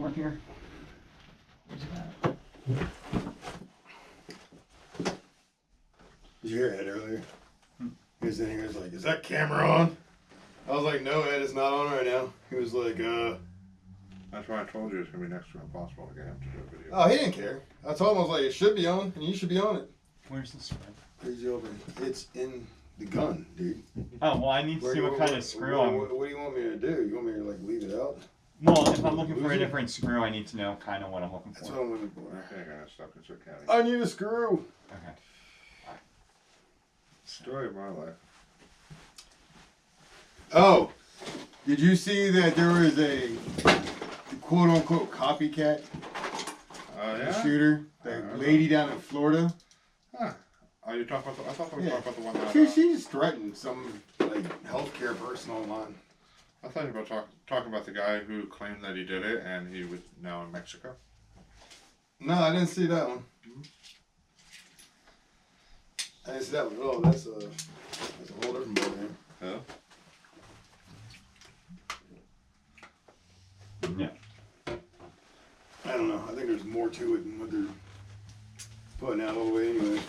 for here. Where's that? Did you hear Ed earlier? He was in here, he was like, is that camera on? I was like, no, Ed, it's not on right now. He was like, That's why I told you it's going to be next to impossible to get him to do a video. Oh, he didn't care. I told him, I was like, it should be on, and you should be on it. Where's the spread? Crazy open. It's in the gun, dude. Oh, well, I need to see what kind of screw I'm... What do you want me to do? You want me to, like, leave it out? Well, if I'm looking for a different screw, I need to know kind of what I'm looking for. That's what I'm looking for. Okay, I got stuck in County. I need a screw. Okay. Story of my life. Oh, did you see that there was a quote-unquote copycat Yeah? shooter? That lady down in Florida? Huh. Are you talking about the, I thought we were talking about the one that... She just threatened some, like, healthcare person online. I thought you were talking about the guy who claimed that he did it and he was now in Mexico. No, I didn't see that one. I didn't see that one at all. That's a whole different ballgame. Yeah? Yeah. I don't know. I think there's more to it than what they're putting out all the way anyway.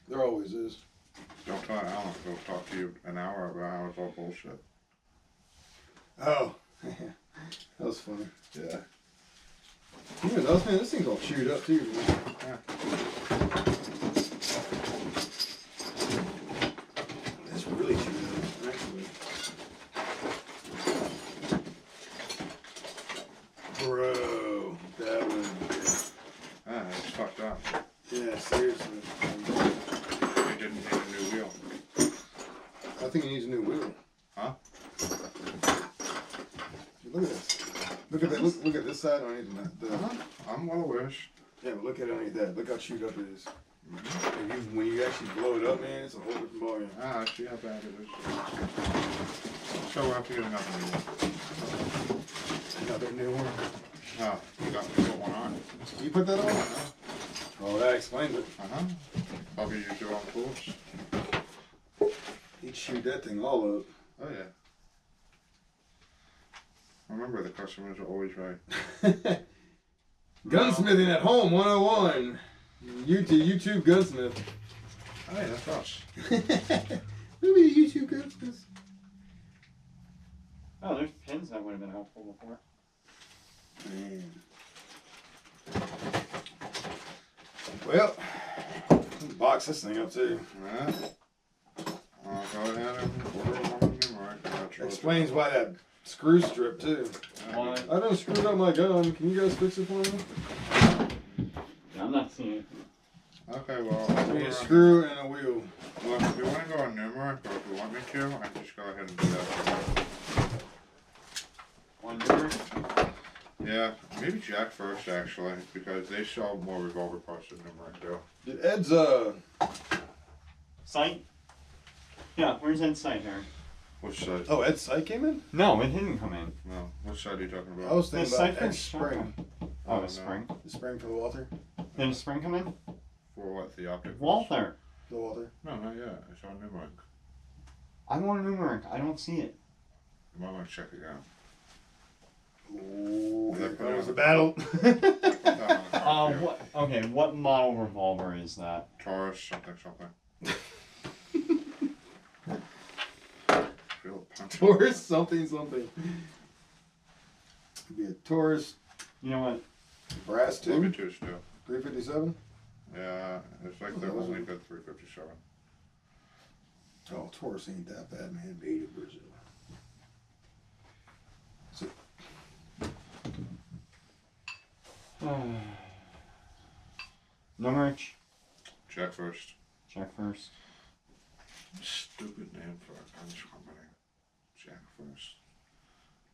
There always is. Don't tell Alan. He'll talk to you an hour about how it's all bullshit. Oh. That was funny. Yeah. Even those, man, this thing's all chewed up too, man. Yeah. It's really chewed up, actually. Bro, that one. Ah, it's fucked up. Yeah, seriously. He didn't need a new wheel. I think he needs a new wheel. Huh? Look at this. Look at that. Look at this side underneath the. I'm well aware. Yeah, but look at it underneath that. Look how chewed up it is. When you actually blow it up, man, it's a whole different ballgame. Ah, I see how bad it is. So we'll have to get another new one. Another new one. Oh, you got to put one on. You put that on? Oh, that explains it. Uh-huh. Probably use your own tools. He chewed that thing all up. Oh, yeah. Remember, the customers are always right. Gunsmithing at Home 101. YouTube Gunsmith. Hey, that's us. Who be the YouTube Gunsmith? Oh, there's pins that would have been helpful before. Man. Well, let's box this thing up too. Yeah. I'll go ahead and order one numeric. Explains why that screw strip too. Why? I done screwed up my gun. Can you guys fix it for me? Yeah, I'm not seeing it. Okay, well, I need a screw and a wheel. Well, if you want to go on numeric, or if you want me to, I can just go ahead and do that. One number? Yeah, maybe Jack first, actually, because they sell more revolver parts than numeric do. Did Ed's Sight? Yeah, where's Ed's sight, Harry? Which side? oh, Ed's sight came in? No, it didn't come in. No, which side are you talking about? I was thinking The about sight for Ed's the spring. Oh, no. the spring. The spring for the Walther. Did the spring come in? For what, the optic? Walther. The Walther. No, not yet. It's on numeric. I want a numeric. I don't see it. You might want to check it out. Ooh, Is here that comes for the battle. What? Okay, what model revolver is that? Taurus, something. Feel a punch. Taurus something. Could be a Taurus You know what? brass tube. 2s too. 357. Yeah, it's like the only good 357. Oh, Taurus ain't that bad, man. Made in Brazil. So, Numeric. Check first. Check first. Stupid name for a gun company. Jack first.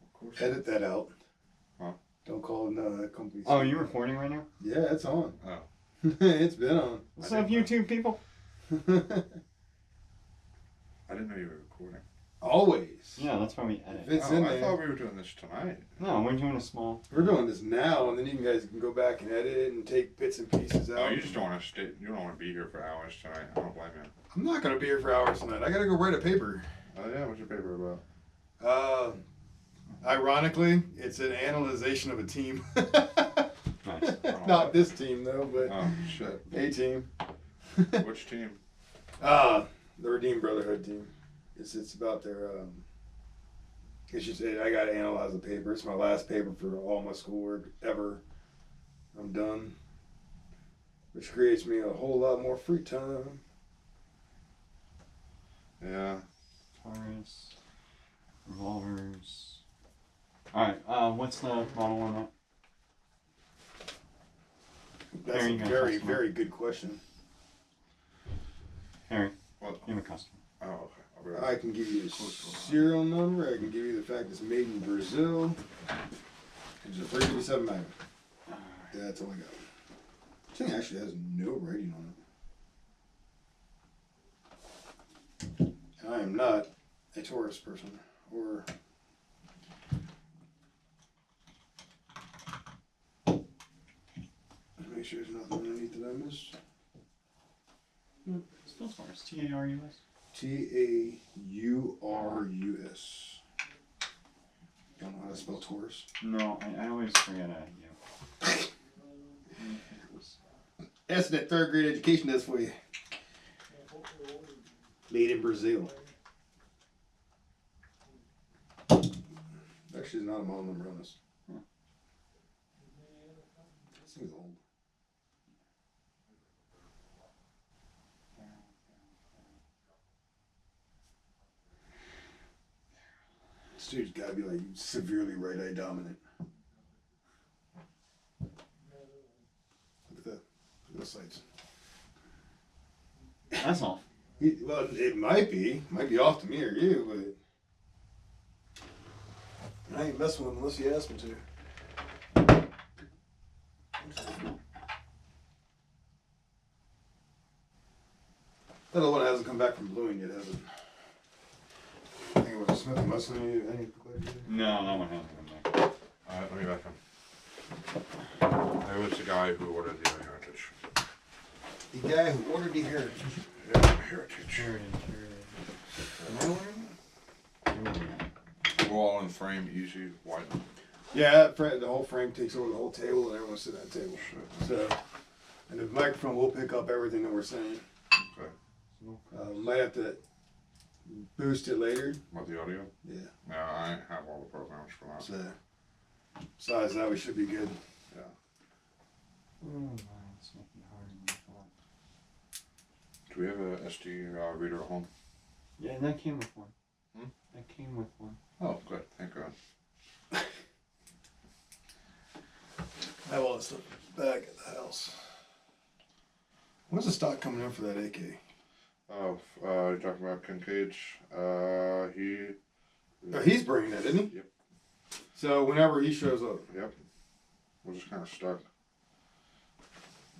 Of course. edit that out. Huh? Don't call it none of that company. Oh, are you recording right now? Yeah, it's on. Oh. It's been on. What's up, YouTube people? I didn't know you were recording. Always. Yeah, that's why we edit. If it's Oh, in I there. thought we were doing this tonight. No, we're doing a small. We're doing this now, and then you guys can go back and edit it and take bits and pieces out. Oh, you just don't want to stay. You don't want to be here for hours tonight. I don't blame you. I'm not gonna be here for hours tonight. I gotta go write a paper. Oh yeah, what's your paper about? Ironically, it's an analyzation of a team. Nice. Not this team though, but Oh, shit. a team. Which team? The Redeemed Brotherhood team. It's about their it's just I gotta analyze the paper. It's my last paper for all my schoolwork ever. I'm done. Which creates me a whole lot more free time. Yeah. Taurus. Revolvers. Alright, what's the model on that? That's There a you go, very, customer. very good question. Harry, What? you're a customer. Oh, okay. I'll be right I can give you the serial number. I can give you the fact it's made in Brazil. It's a 357 Magnum. Yeah, that's all I got. This thing actually has no rating on it. And I am not a Taurus person. Or make sure there's nothing underneath that I missed. Still Taurus. T-A-R-U-S. Taurus. Don't know how to spell Taurus. No, I always forget That's what that third grade education does for you. Made in Brazil. Actually, there's not a model number on this. This thing's old. This dude's gotta be like severely right-eye dominant. Look at that. Look at those sights. That's all. Well, it might be. Might be off to me or you, but I ain't messing with him unless you ask me to. That other one hasn't come back from bluing yet, has it? I think it was a Smith & Wesson. No, that one hasn't come back. Alright, let me back him. I was the guy who ordered the Heritage. The guy who ordered the Heritage. Yeah, Heritage. Am I ordering Wall and frame, easy, white. Yeah, the whole frame takes over the whole table and everyone's sitting at the table. So, and the microphone will pick up everything that we're saying. Okay. Might have to boost it later. About the audio? Yeah. No, I have all the programs for that. So, besides that, we should be good. Yeah. Oh, wow, it's making it harder than I thought. Do we have a SD reader at home? Yeah, that came with one. Hmm? That came with one. Oh, good. Thank God. I have all this stuff back at the house. When's the stock coming in for that AK? Oh, you're talking about Kincaid's? Oh, he's bringing it, isn't he? Yep. So whenever he shows up. Yep. We're just kind of stuck.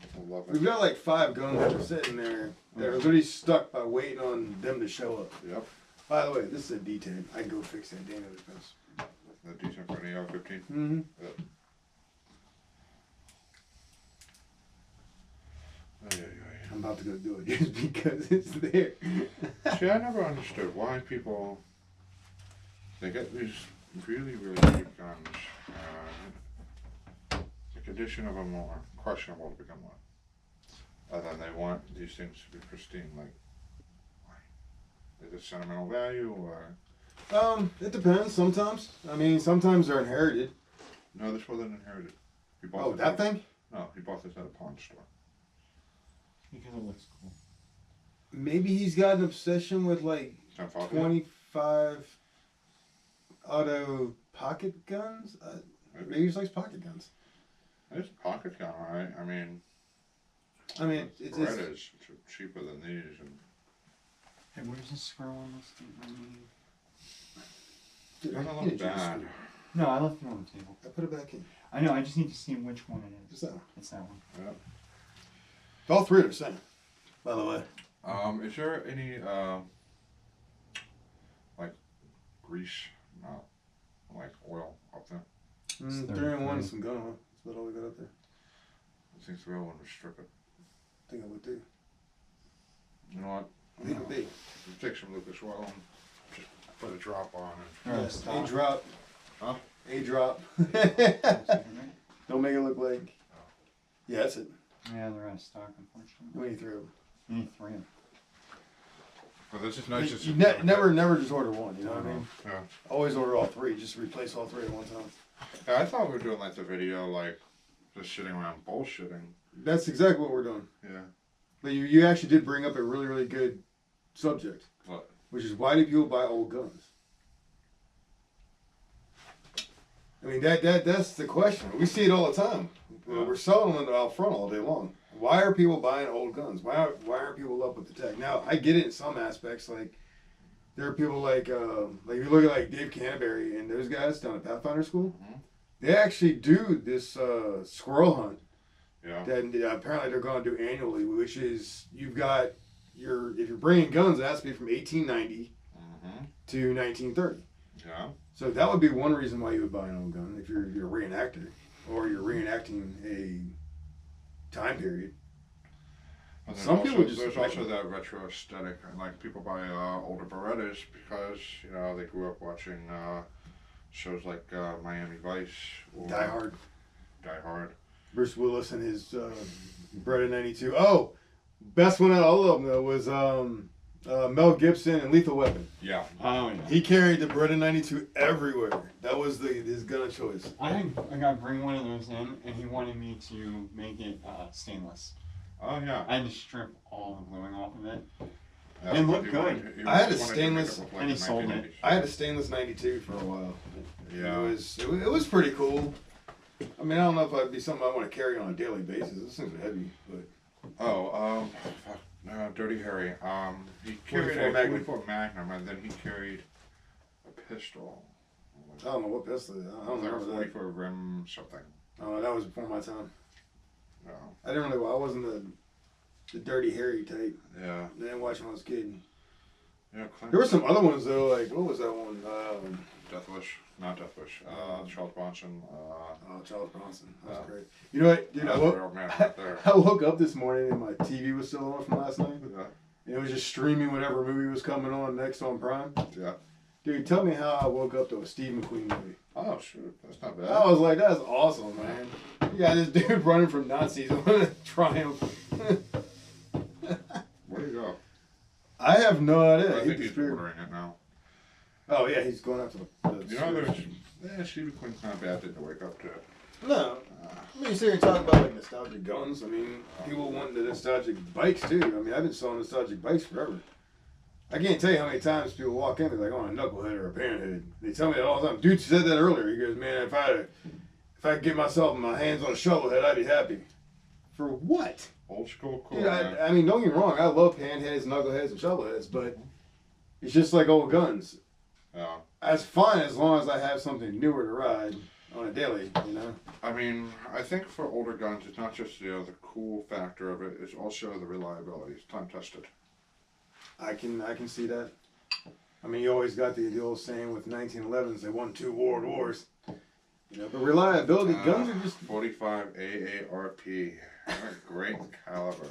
I love We've it. got like 5 guns that are sitting there that are literally stuck by waiting on them to show up. Yep. By the way, this is a D10. I can go fix that damn defense. The decent for an AR-15. Mm-hmm. Yep. Ay, ay, I'm about to go do it just because it's there. ay. See, I never understood why people, they get these really, really cheap guns. The condition of them are questionable to begin with. And then they want these things to be pristine. Like, why? Is it sentimental value or? It depends. Sometimes. I mean, sometimes they're inherited. No, this wasn't inherited. He bought Oh, this that at- thing? No, he bought this at a pawn store. Because it looks cool. Maybe he's got an obsession with like 10 25 auto pocket guns. Maybe he just likes pocket guns. It's a pocket gun, right? I mean, It's Berettas cheaper than these, and Hey, where's the screw on this thing? Dude, doesn't I look needed you to bad. screw. No, I left it on the table. I put it back in. I know, I just need to see which one it Just is. that one. It's that one. Yeah. All 3 are the same. By the way. Is there any like grease, not like oil up there? 3 and 1 and some gun oil. That's about all we got up there. I think the real one would strip it. I think I would do. You know what? I think it would be. You take some Lucas oil and just put a drop on and Or Yeah, a stock. a drop. Huh? A drop. Don't make it look like. Yeah, that's it. Yeah, they're out of stock, unfortunately. How many through them? You need 3 of them. Well, this is nice. You never just order one. You know what I mean? Yeah. Always order all 3. Just replace all 3 at one time. Yeah, I thought we were doing like the video, like just sitting around bullshitting. That's exactly what we're doing. Yeah. But you actually did bring up a really, really good subject. What? Which is, why do people buy old guns? I mean, that's the question. We see it all the time. We're selling them out front all day long. Why are people buying old guns? Why aren't people up with the tech? Now, I get it in some aspects. Like, there are people like if you look at like Dave Canterbury and those guys down at Pathfinder School, they actually do this squirrel hunt. Yeah. That apparently they're going to do annually, which is if you're bringing guns, it has to be from 1890 to 1930. Yeah. So that would be one reason why you would buy an old gun if you're a reenactor or you're reenacting a time period. And Some also, people just there's like also that retro aesthetic, and like people buy older Berettas because they grew up watching shows like Miami Vice or Die Hard. Die Hard. Bruce Willis and his Beretta 92. Oh, best one out of all of them though was Mel Gibson and Lethal Weapon. Yeah. Oh, yeah. He carried the Beretta 92 everywhere. That was his gun of choice. I got to bring one of those in, and he wanted me to make it stainless. Oh yeah. I had to strip all the gluing off of it. That's It what looked he good. wanted- he I had a wanted to make it stainless- look like and he the sold it. 1980s. I had a stainless 92 for a while. Yeah. It was pretty cool. I mean, I don't know if it'd be something I want to carry on a daily basis. This thing's heavy, but Oh, Dirty Harry. He carried 44 a Magnum. 44 Magnum, and then he carried a pistol. I don't know what pistol. I don't Like a remember that. 44 rim something. Oh, that was before my time. No. I didn't really. I wasn't the Dirty Harry type. Yeah. I didn't watch when I was a kid. Yeah. There were some other ones though. Like what was that one? Death Wish. Not Death Wish. Charles Bronson. Oh, Charles Bronson. That was Oh. great. You know what, dude? That's I woke, the old man right there. I woke up this morning and my TV was still on from last night. Yeah. And it was just streaming whatever movie was coming on next on Prime. Yeah. Dude, tell me how I woke up to a Steve McQueen movie. Oh shoot, that's not bad. I was like, that's awesome, man. You got this dude running from Nazis on a Triumph. Where'd he go? I have no idea. I He think he's disappeared. ordering it now. Oh yeah, he's going after the You know, there's Steve McQueen's not a bad thing to wake up to. No. I mean, you sit here and talk about like nostalgic guns. I mean, people want the nostalgic bikes too. I mean, I've been selling nostalgic bikes forever. I can't tell you how many times people walk in, they're like, oh, a knucklehead or a panhead. They tell me that all the time. Dude said that earlier. He goes, man, if I could get my hands on a shovelhead, I'd be happy. For what? Old school, cool. Dude, man. I mean, don't get me wrong. I love panheads, knuckleheads, and shovelheads, but it's just like old guns. Yeah. That's fine as long as I have something newer to ride on a daily, you know? I mean, I think for older guns, it's not just the cool factor of it. It's also the reliability. It's time tested. I can see that. I mean, you always got the old saying with 1911s, they won 2 world wars. You know, but reliability, guns are just 45 AARP. Great caliber.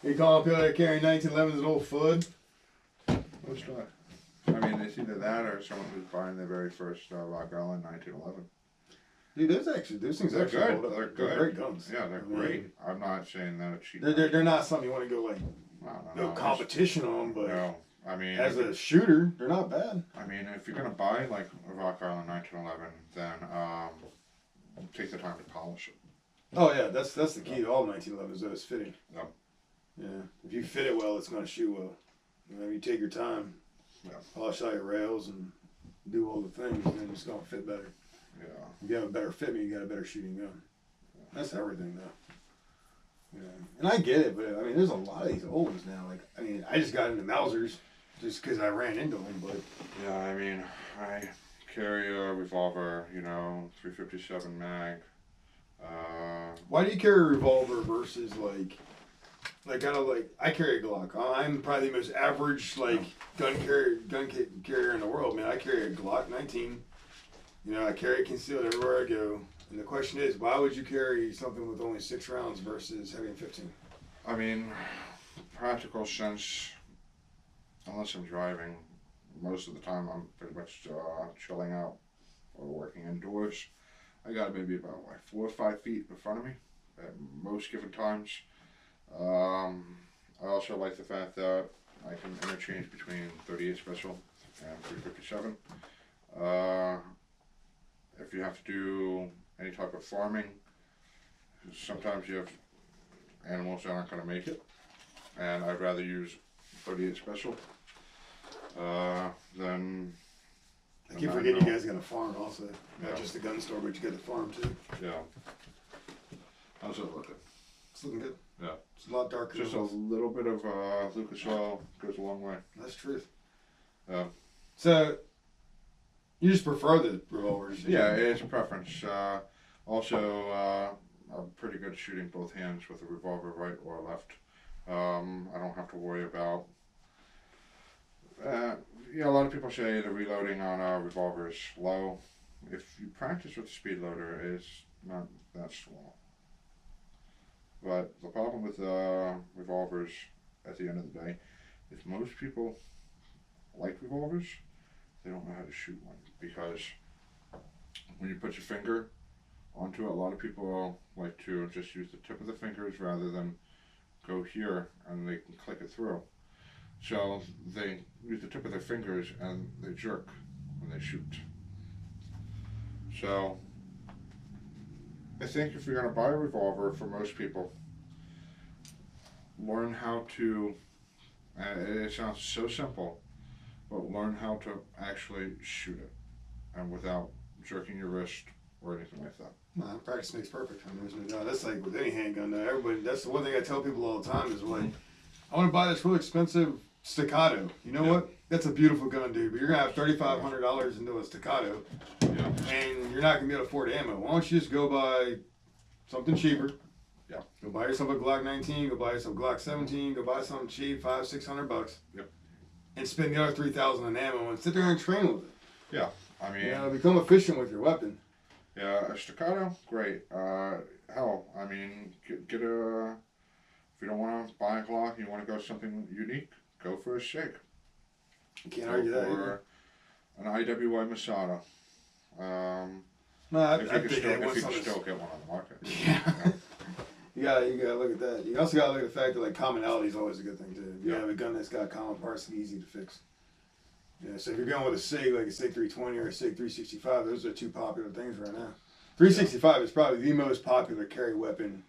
You calling people that carry 1911s an old FUD? What's that? I mean, it's either that or someone who's buying their very first Rock Island 1911. Dude, those things They're actually good. hold up. They're good. great guns. Yeah, they're I mean, great. I'm not saying that it's cheap. They're not something you want to go like No, no competition on, but No, I mean, as a shooter, they're not bad. I mean, if you're gonna buy like a Rock Island 1911, then take the time to polish it. Oh yeah, that's the key to all 1911s. That is fitting. Yeah. Yeah, if you fit it well, it's gonna shoot well. You know, you take your time, Yeah. polish out your rails, and do all the things, and it's gonna fit better. Yeah. If you have a better fitment, you got a better shooting gun. That's everything, though. Yeah, and I get it, but I mean, there's a lot of these old ones now. Like, I mean, I just got into Mausers just because I ran into them, but Yeah, I mean, I carry a revolver, 357 mag. why do you carry a revolver versus I carry a Glock. I'm probably the most average gun carrier in the world, man. I carry a Glock 19. I carry it concealed everywhere I go. And the question is, why would you carry something with only 6 rounds versus having 15? I mean, practical sense, unless I'm driving, most of the time I'm pretty much chilling out or working indoors. I got maybe about 4 or 5 feet in front of me at most given times. I also like the fact that I can interchange between 38 special and 357. If you have to do any type of farming, sometimes you have animals that aren't going to make it, and I'd rather use 38 special than. I keep forgetting you guys got a farm also. Not just a gun store, but you got a farm too. Yeah. How's it looking? It's looking good. Yeah. It's a lot darker. Just a little bit of Lucas oil goes a long way. That's truth. Yeah. So, you just prefer the revolvers? Yeah, it's a preference. Also, I'm pretty good at shooting both hands with a revolver, right or left. I don't have to worry about. A lot of people say the reloading on a revolver is slow. If you practice with the speed loader, it's not that slow. But the problem with revolvers at the end of the day is most people like revolvers, they don't know how to shoot one, because when you put your finger onto it, a lot of people like to just use the tip of the fingers rather than go here and they can click it through. So they use the tip of their fingers and they jerk when they shoot. So I think if you're going to buy a revolver, for most people, learn how to, it sounds so simple, but learn how to actually shoot it, and without jerking your wrist or anything like that. No, practice makes perfect. I mean, there's no doubt. That's like with any handgun though. Everybody, that's the one thing I tell people all the time is like, I want to buy this really expensive Staccato. You know what? That's a beautiful gun, dude. But you're gonna have $3,500 into a Staccato, and you're not gonna be able to afford ammo. Why don't you just go buy something cheaper? Yeah. Go buy yourself a Glock 19. Go buy yourself a Glock 17. Go buy something cheap, $500-600. Yep. And spend the other $3,000 on ammo and sit there and train with it. Yeah. I mean, become efficient with your weapon. Yeah, a Staccato, great. Hell, I mean, get a. If you don't want to buy a Glock, you want to go something unique, go for a SIG. You can't argue that. Or an IWY Masada. No, I If you think can still get one on the market. Yeah. You gotta look at that. You also gotta look at the fact that like commonality is always a good thing too. If you have a gun that's got common parts, it's easy to fix. Yeah, so if you're going with a SIG, like a SIG 320 or a SIG 365, those are two popular things right now. 365 is probably the most popular carry weapon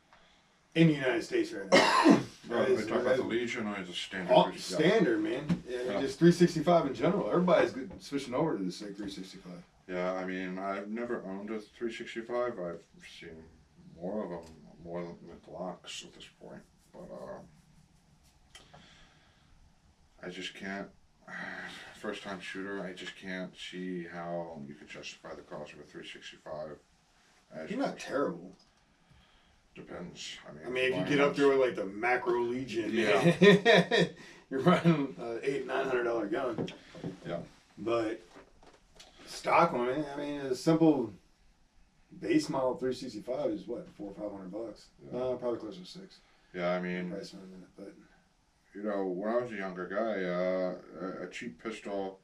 in the United States right now. Are we talking about the Legion or is it standard? Standard, man. Yeah, just 365 in general. Everybody's switching over to the SIG 365. Yeah, I mean, I've never owned a 365. I've seen more of them, more than the Glocks at this point. But I just can't. First time shooter, I just can't see how you could justify the cost of a 365. You're not terrible. Depends. I mean, if you get up there with like the Macro Legion, yeah, man, you're running an $800-900 gun. Yeah. But stock one, I mean, a simple base model 365 is what, $400 or $500? Yeah. Probably closer to $600. Yeah, I mean, Price in a minute, but you know, when I was a younger guy, a cheap pistol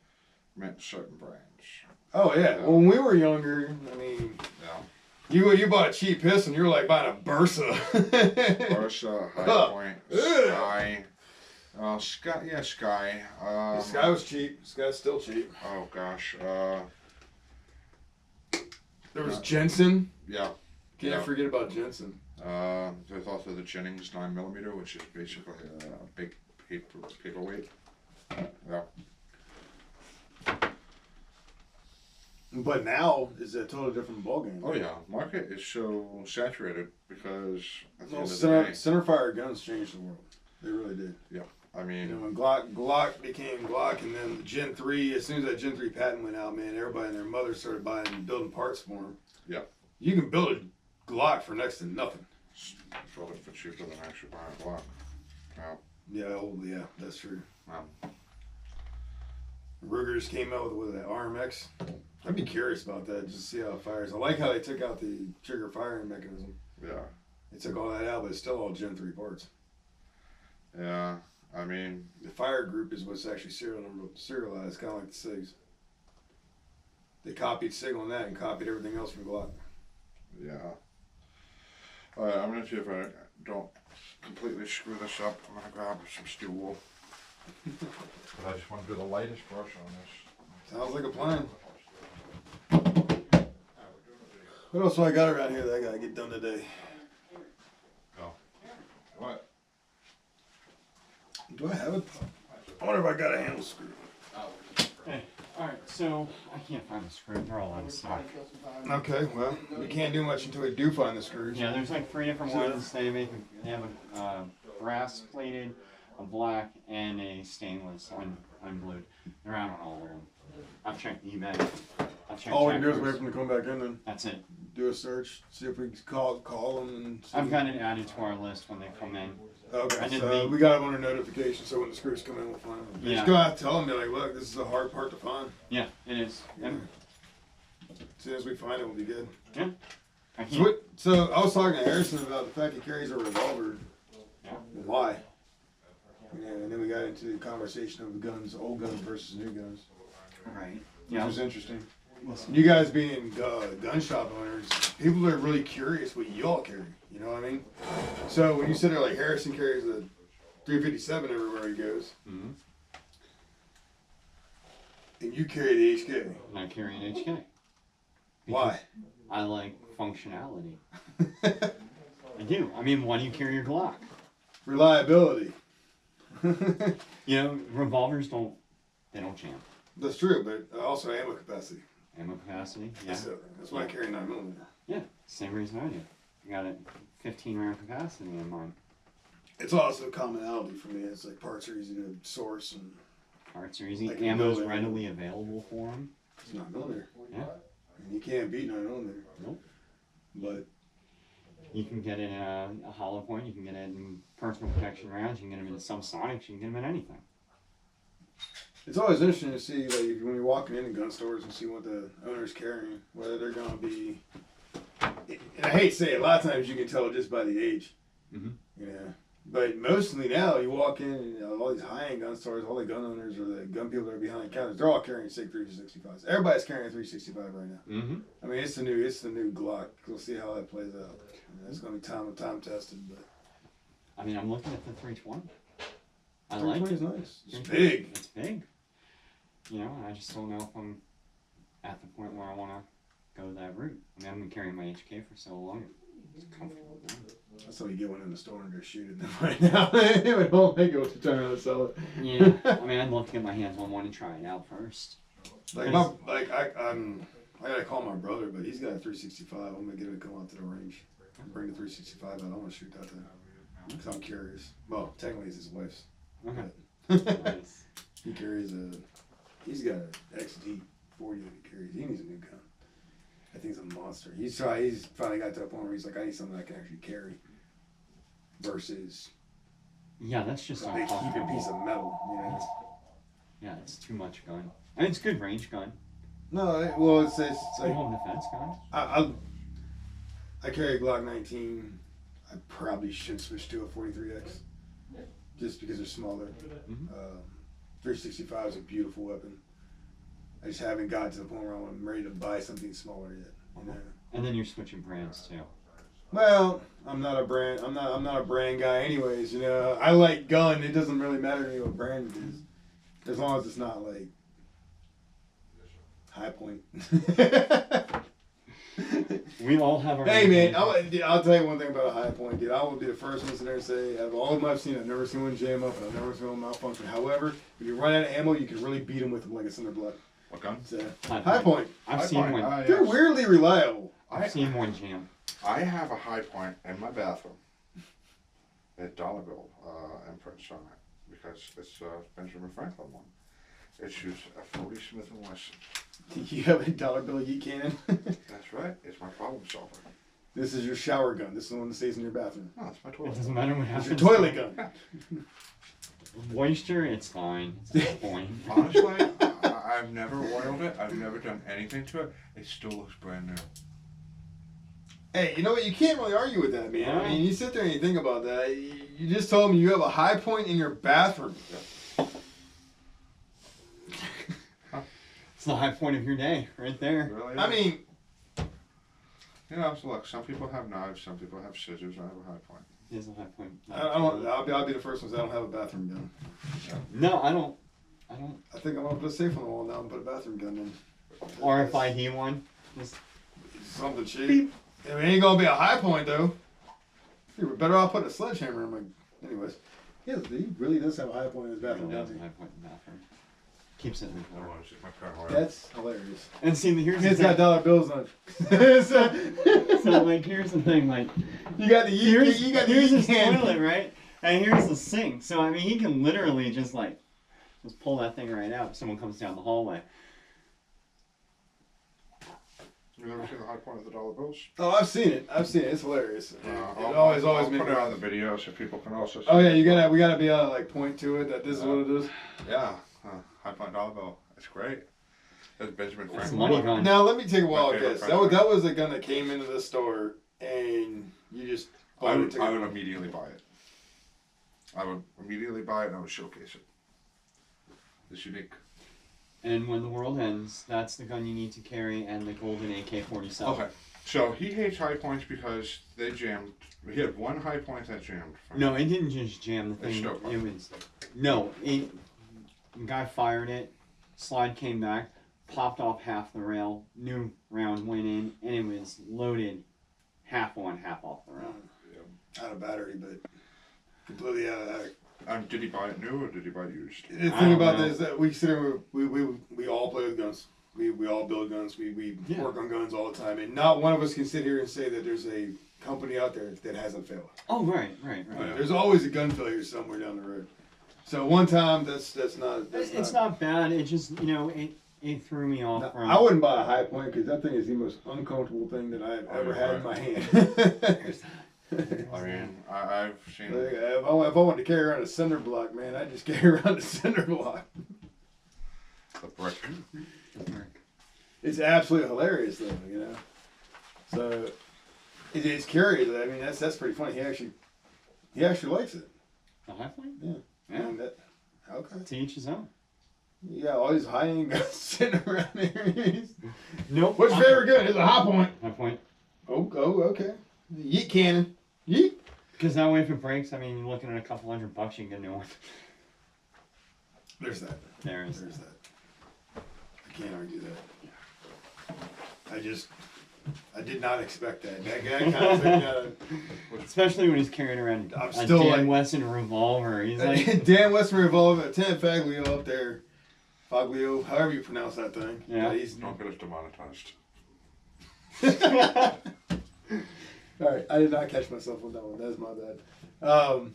meant certain brands. oh yeah. Well, when we were younger, I mean, you bought a cheap pistol, and you were like buying a Bursa. Bursa, High Point, Sky. Sky, yeah, Sky. Sky was cheap. Sky's still cheap. Oh gosh. There was Jensen. Yeah. Can't forget about Jensen. There's also the Jennings 9mm, which is basically a big paperweight. Yeah. But now is a totally different ballgame. Oh yeah, market is so saturated because at the end of the day, centerfire guns changed the world. They really did. Yeah, I mean, you know, when Glock became Glock, and then the Gen 3. As soon as that Gen 3 patent went out, man, everybody and their mother started buying and building parts for them. Yeah. You can build a Glock for next to nothing. Build it for cheaper than actually buying a Glock. Yeah, that's true. Wow. Ruger's came out with that RMX. I'd be curious about that, just to see how it fires. I like how they took out the trigger firing mechanism. Yeah. They took all that out, but it's still all Gen 3 parts. Yeah. I mean, The fire group is what's actually serialized, kind of like the SIGs. They copied SIG on that and copied everything else from Glock. yeah. Alright, I'm gonna see if I don't completely screw this up. I'm gonna grab some steel wool. But I just want to do the lightest brush on this. Sounds like a plan. What else do I got around here that I gotta get done today? What? Do I have it? I wonder if I got a handle screw. Hey, alright, so I can't find the screw. They're all out of stock. Okay, well, we can't do much until we do find the screws. Yeah, there's like 3 different ones. They have a brass plated, a black, and a stainless unglued. They're out on all of them. I've checked eBay. I've checked All we can do is Checkers. wait for them to come back in and That's it. do a search, see if we can call them and see. I've got it added to our list when they come in. I Okay, did so the- we got them on our notification, so when the screws come in, we'll find them. Yeah. Just go out and tell them, be like, look, this is a hard part to find. Yeah, it is. And As soon as we find it, we'll be good. I So, can't. so I was talking to Harrison about the fact he carries a revolver. Yeah. And why? Yeah, and then we got into the conversation of guns, old guns versus new guns, Right. which Yeah. was interesting. Listen. You guys being gun shop owners, people are really curious what y'all carry. You know what I mean? So when you sit there like Harrison carries a 357 everywhere he goes, Mm-hmm. and you carry the HK, And I carry an HK. why? I like functionality. I do. I mean, why do you carry your Glock? Reliability. You know, revolvers don't jam. That's true, but also ammo capacity. Ammo capacity, yeah. So that's why I carry 9mm. Yeah, same reason I do. I got a 15 round capacity in mine. It's also a commonality for me. It's like parts are easy to source and Parts are easy. I can Ammo's build it. readily available for them. it's 9mm. Yeah. And you can't beat 9mm. Nope. But You can get it in a hollow point. You can get it in personal protection rounds. You can get them in subsonics. You can get them in anything. it's always interesting to see, like, when you're walking into gun stores and see what the owner's carrying, whether they're going to be. And I hate to say it, a lot of times you can tell just by the age. Mhm. You know. But mostly now, you walk in, and, all these high-end gun stores, all the gun owners or the gun people that are behind counters, they're all carrying SIG 365s. Everybody's carrying a 365 right now. Mm-hmm. I mean, it's the new Glock. We'll see how that plays out. It's going to be time tested, but I mean, I'm looking at the 320. I like 320 it. is nice. It's 320, big. It's big. You know, I just don't know if I'm at the point where I want to go that route. I mean, I've been carrying my HK for so long. It's comfortable. That's how you get one in the store and just shoot it right now. It would all make it what you're trying to sell it. Yeah, I mean, I'd love to get my hands on one and try it out first. I gotta call my brother, but he's got a 365. I'm gonna get him to come out to the range and bring the 365 out. I want to shoot that thing because I'm curious. Well, technically it's his wife's. Okay. Nice. He's got an XD 40 that he carries. He needs a new gun. That thing's a monster. He's finally got to a point where he's like, I need something I can actually carry. Versus Yeah, that's just a a big heaping piece of metal. You know. Yeah, it's too much gun. I mean, it's good range gun. No, it's It's like a home defense gun. I carry a Glock 19. I probably should switch to a 43X, just because they're smaller. Mhm. 365 is a beautiful weapon. I just haven't gotten to the point where I'm ready to buy something smaller yet. You know. And then you're switching brands too. Well, I'm not a brand guy, anyways. You know, I like gun. It doesn't really matter to me what brand it is, as long as it's not like High Point. We all have our. Hey man, I'll tell you one thing about a High Point, dude. I will be the first one to sit there and say, out of all of them I've seen, I've never seen one jam up, and I've never seen one malfunction. However, if you run out of ammo, you can really beat them with them like a Cinder Block. What gun? So, High High Point, I've seen one. they're weirdly reliable. I've seen one jam. I have a High Point in my bathroom. A dollar bill imprints on it because it's Benjamin Franklin one. It shoots a 40 Smith & Wesson. You have a dollar bill you cannon. That's right. It's my problem solver. This is your shower gun. This is the one that stays in your bathroom. No, it's my It toilet. doesn't matter what It's happens. your toilet gun. Moisture, it's fine. It's the point. Honestly, I've never oiled it. I've never done anything to it. It still looks brand new. Hey, you know what? You can't really argue with that, man. Yeah. I mean, you sit there and you think about that. You just told me you have a high point in your bathroom. It's the high point of your day, right there. Really? I mean, you know, so look, some people have knives, some people have scissors. I have a high point. It is a high point. I'll be the first one to say I don't have a bathroom gun. No, I don't. I think I'm gonna put a safe on the wall now and put a bathroom gun in. RFID one. Just Something cheap. I mean, it ain't gonna be a high point though. You were better off putting a sledgehammer in my. Anyways, yeah, he really does have a high point in his bathroom. does Doesn't a he? high point in the bathroom. Keeps it in the I corner. want to see my car. That's hilarious. And see, here's the It's got thing. dollar bills on it. So like, here's the thing. Like, You got the here's you got the here's his can. toilet, right? And here's the sink. So I mean, he can literally just pull that thing right out if someone comes down the hallway. You never seen the high point of the dollar bills? Oh, I've seen it. It's hilarious. It I'll always put made it me on laugh. the video so people can also see. Oh yeah, we gotta be able to like point to it that this is what it is. Yeah, high point dollar bill. It's great. That's Benjamin That's Franklin. money gun. Now let me take a wild favorite guess. president. That was a gun that came into the store and you just. I would took it. immediately buy it. I would immediately buy it and I would showcase it. It's unique. And when the world ends, that's the gun you need to carry, and the golden AK-47. Okay. So he hates high points because they jammed. He had one high point that jammed. No, it didn't just jam the It thing. stoked It was the guy fired it. Slide came back, popped off half the rail. New round went in, and it was loaded, half on, half off the rail. Out of battery, but completely out of that. Did he buy it new or did he buy it used? The I thing don't about know. that is that we sit here, we all play with guns. We all build guns. We Yeah. work on guns all the time, and not one of us can sit here and say that there's a company out there that hasn't failed. Oh, right. There's always a gun failure somewhere down the road. So one time, that's not. It's not bad. It just, it threw me off. No, from, I wouldn't buy a high point because that thing is the most uncomfortable thing that I've Oh, ever you're had right. in my hand. I mean, I've seen. Like, if I wanted to carry around a cinder block, man, I'd just carry around a cinder block. The brick. It's absolutely hilarious, though, you know. So it's curious. I mean, that's pretty funny. He actually likes it. The high point? Yeah. Yeah. And okay. To each his own. You got all these high end guys sitting around here. Nope. What's your favorite gun? It's a high point. High point. Oh, okay. Yeet cannon. Yeet. Because that way, if it breaks, I mean, you're looking at a couple $100, you can get a new one. There's that. There's There's that. I can't argue that. I did not expect that. That guy kind of Especially when he's carrying around I'm a still Dan like- Wesson revolver. He's like, Dan Western revolver, Lieutenant Faglio up there. Faglio, however you pronounce that thing. Yeah. But he's Don't get us demonetized. all right. I did not catch myself on that one. That's my bad.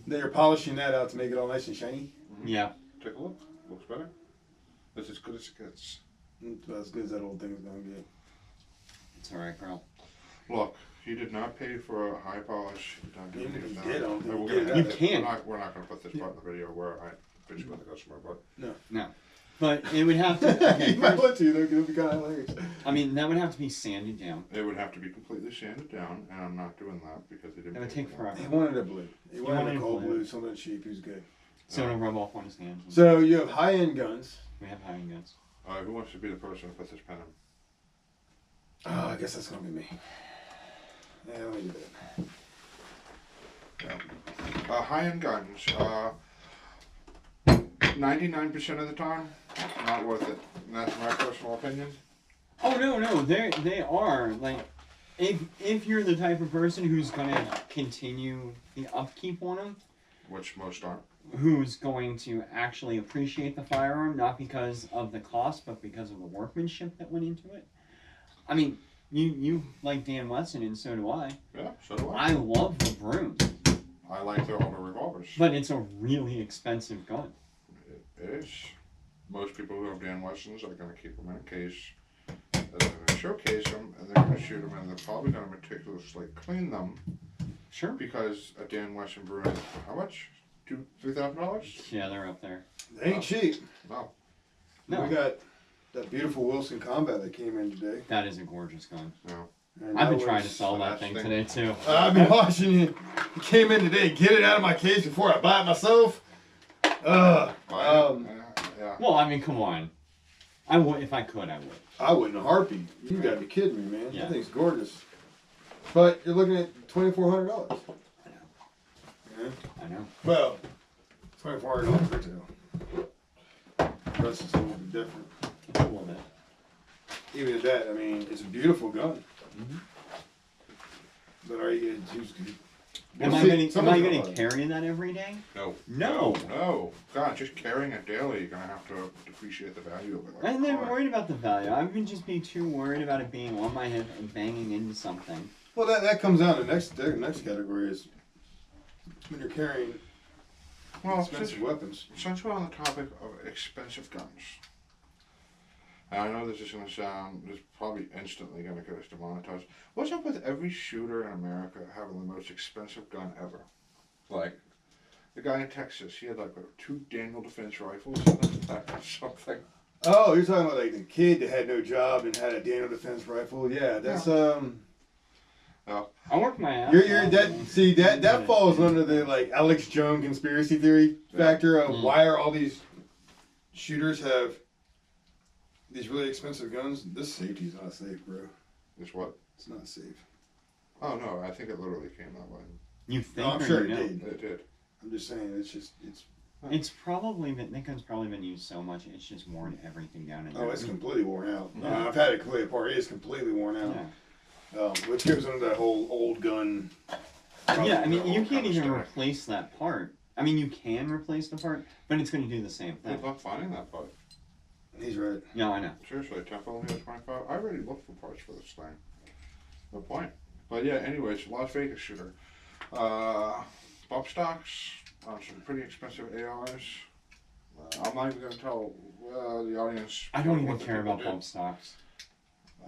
They're polishing that out to make it all nice and shiny. yeah. Take a look. Looks better. It's as good as it gets. It's about as good as that old thing's gonna get. It's alright, girl. Look, he did not pay for a high polish. He did not do Even any if of he that. did, I don't think We're he gonna did have that. to- You can't. We're not going to put this part in the video where I bitch with the customer, but No. But it would have to. Okay, You might first, want to, though, 'cause it'd be kind of hilarious. I mean, that would have to be sanded down. it would have to be completely sanded down, and I'm not doing that because he didn't. It would pay take for that. forever. He wanted a blue. He wanted wanted a a cold blue. blue, something cheap. He was good. So it'll rub off on his hands. So you have high end guns. We have high guns. Who wants to be the person who puts this pen in? Oh, I guess that's gonna be me. Yeah, let me do that. High-end guns. 99% of the time, not worth it. And that's my personal opinion. Oh no, they are like, if you're the type of person who's gonna continue the upkeep on them, Which most aren't. who's going to actually appreciate the firearm, not because of the cost, but because of the workmanship that went into it. I mean, you like Dan Wesson, and so do I. Yeah, so do I. I love the brooms, I like their older revolvers. but it's a really expensive gun. It is. Most people who have Dan Wessons are going to keep them in a case. They're going to showcase them, and they're going to shoot them, and they're probably going to meticulously clean them Sure. because a Dan Wesson broom is how much? $2,000-$3,000? Yeah, they're up there. They ain't cheap. No. No. We got that beautiful Wilson Combat that came in today. That is a gorgeous gun. And I've that been trying to was- sell that thing today too. I've been watching it. It came in today. Get it out of my case before I buy it myself. Yeah. Well, I mean, come on. I would if I could. I would. I wouldn't a heartbeat. You gotta be kidding me, man. Yeah. That thing's gorgeous. But you're looking at $2,400. I know. Yeah. I know. Well, $2,400 retail. The rest is a little bit different. A little bit. Even at that, I mean, it's a beautiful gun. Mhm. But are you gonna choose? Am I going to carry that every day? No. No. God, just carrying it daily, you're gonna have to depreciate the value of it. Like I'm a never car. worried about the value. I've been just being too worried about it being on my head and banging into something. Well, that comes down to the next category is when you're carrying Well, expensive weapons. since we're on the topic of expensive guns, and I know this is gonna sound, this is probably instantly gonna get us demonetized. What's up with every shooter in America having the most expensive gun ever? Like, the guy in Texas, he had like what, 2 Daniel Defense rifles or something. Oh, you're talking about like the kid that had no job and had a Daniel Defense rifle. Yeah, that's I work my ass You're off, that man. see that falls under the like Alex Jones conspiracy theory factor of why are all these shooters have these really expensive guns? This safety's not safe, bro. Is what? It's not safe. Oh no, I think it literally came that way. You think No, I'm or sure you it know? did. It did. I'm just saying it's It's probably been, that gun's probably been used so much, it's just worn everything down in there. it's completely worn out. Yeah. I've had it completely apart. It is completely worn out. Yeah. Which goes into that whole old gun. Yeah, I mean, you whole can't even kind of replace that part. I mean, you can replace the part, but it's going to do the same thing. Good luck finding that part. He's right. Yeah, I know. Seriously, Temple only has 25. I already looked for parts for this thing. No point. But yeah, anyways, Las Vegas shooter. Bump stocks on some pretty expensive ARs. I'm not even going to tell the audience. I don't even what the care people about did. bump stocks.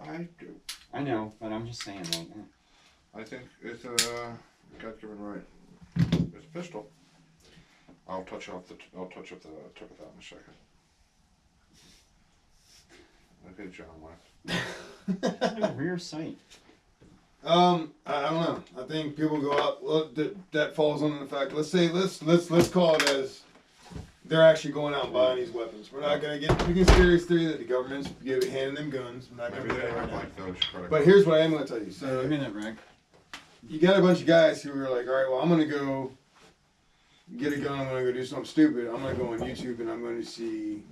I do. I know, but I'm just saying, like, I think it's God given right. It's a pistol. I'll touch up the tip of that in a second. Okay, John left. rear sight. I don't know. I think people go out. Well, that falls under the fact. Let's call it as they're actually going out and buying these weapons. We're not gonna get the conspiracy theory that the government's handing them guns. We're not Maybe gonna do they that have right now. like those credit But here's what I am gonna tell you. So Look at that, Rick. you got a bunch of guys who are like, all right, well, I'm gonna go get a gun. I'm gonna go do something stupid. I'm gonna go on YouTube and I'm gonna see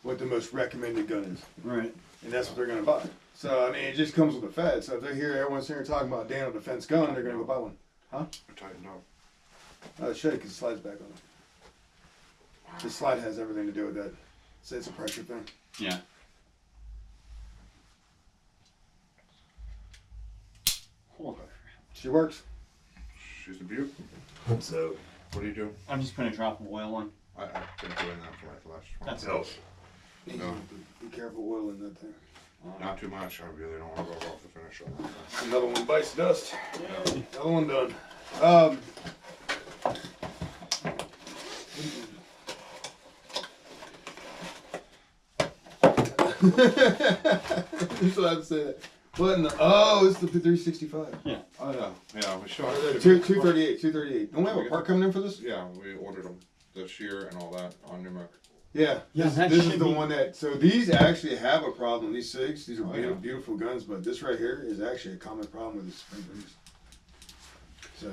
what the most recommended gun is, Right. and that's what they're gonna buy. So I mean, it just comes with the fed. So if they hear everyone's here talking about Daniel Defense gun, they're gonna go buy one. tightened up. Oh, it should, because the slide's back on. The slide has everything to do with that. So it's a pressure thing. Yeah. Holy crap. She works. She's the beaut. So What do you do? I'm just putting a drop of oil on. I've been doing that for like the last 20 That's years. helps. No. be careful oil in that thing. Not too much. I really don't want to go off the finish line. Another one bites dust. Yay. Another one done. That's what I'd say. What in the, oh, it's the 365. Oh yeah. Yeah, we sure. 238, 238. Don't we have a part coming in for this? Yeah, we ordered them this year and all that on Numic. Yeah, Yeah, this, that this is should the be- one that. So these actually have a problem. These SIGs, these are Oh, beautiful, yeah. beautiful guns, but this right here is actually a common problem with the spring rings. So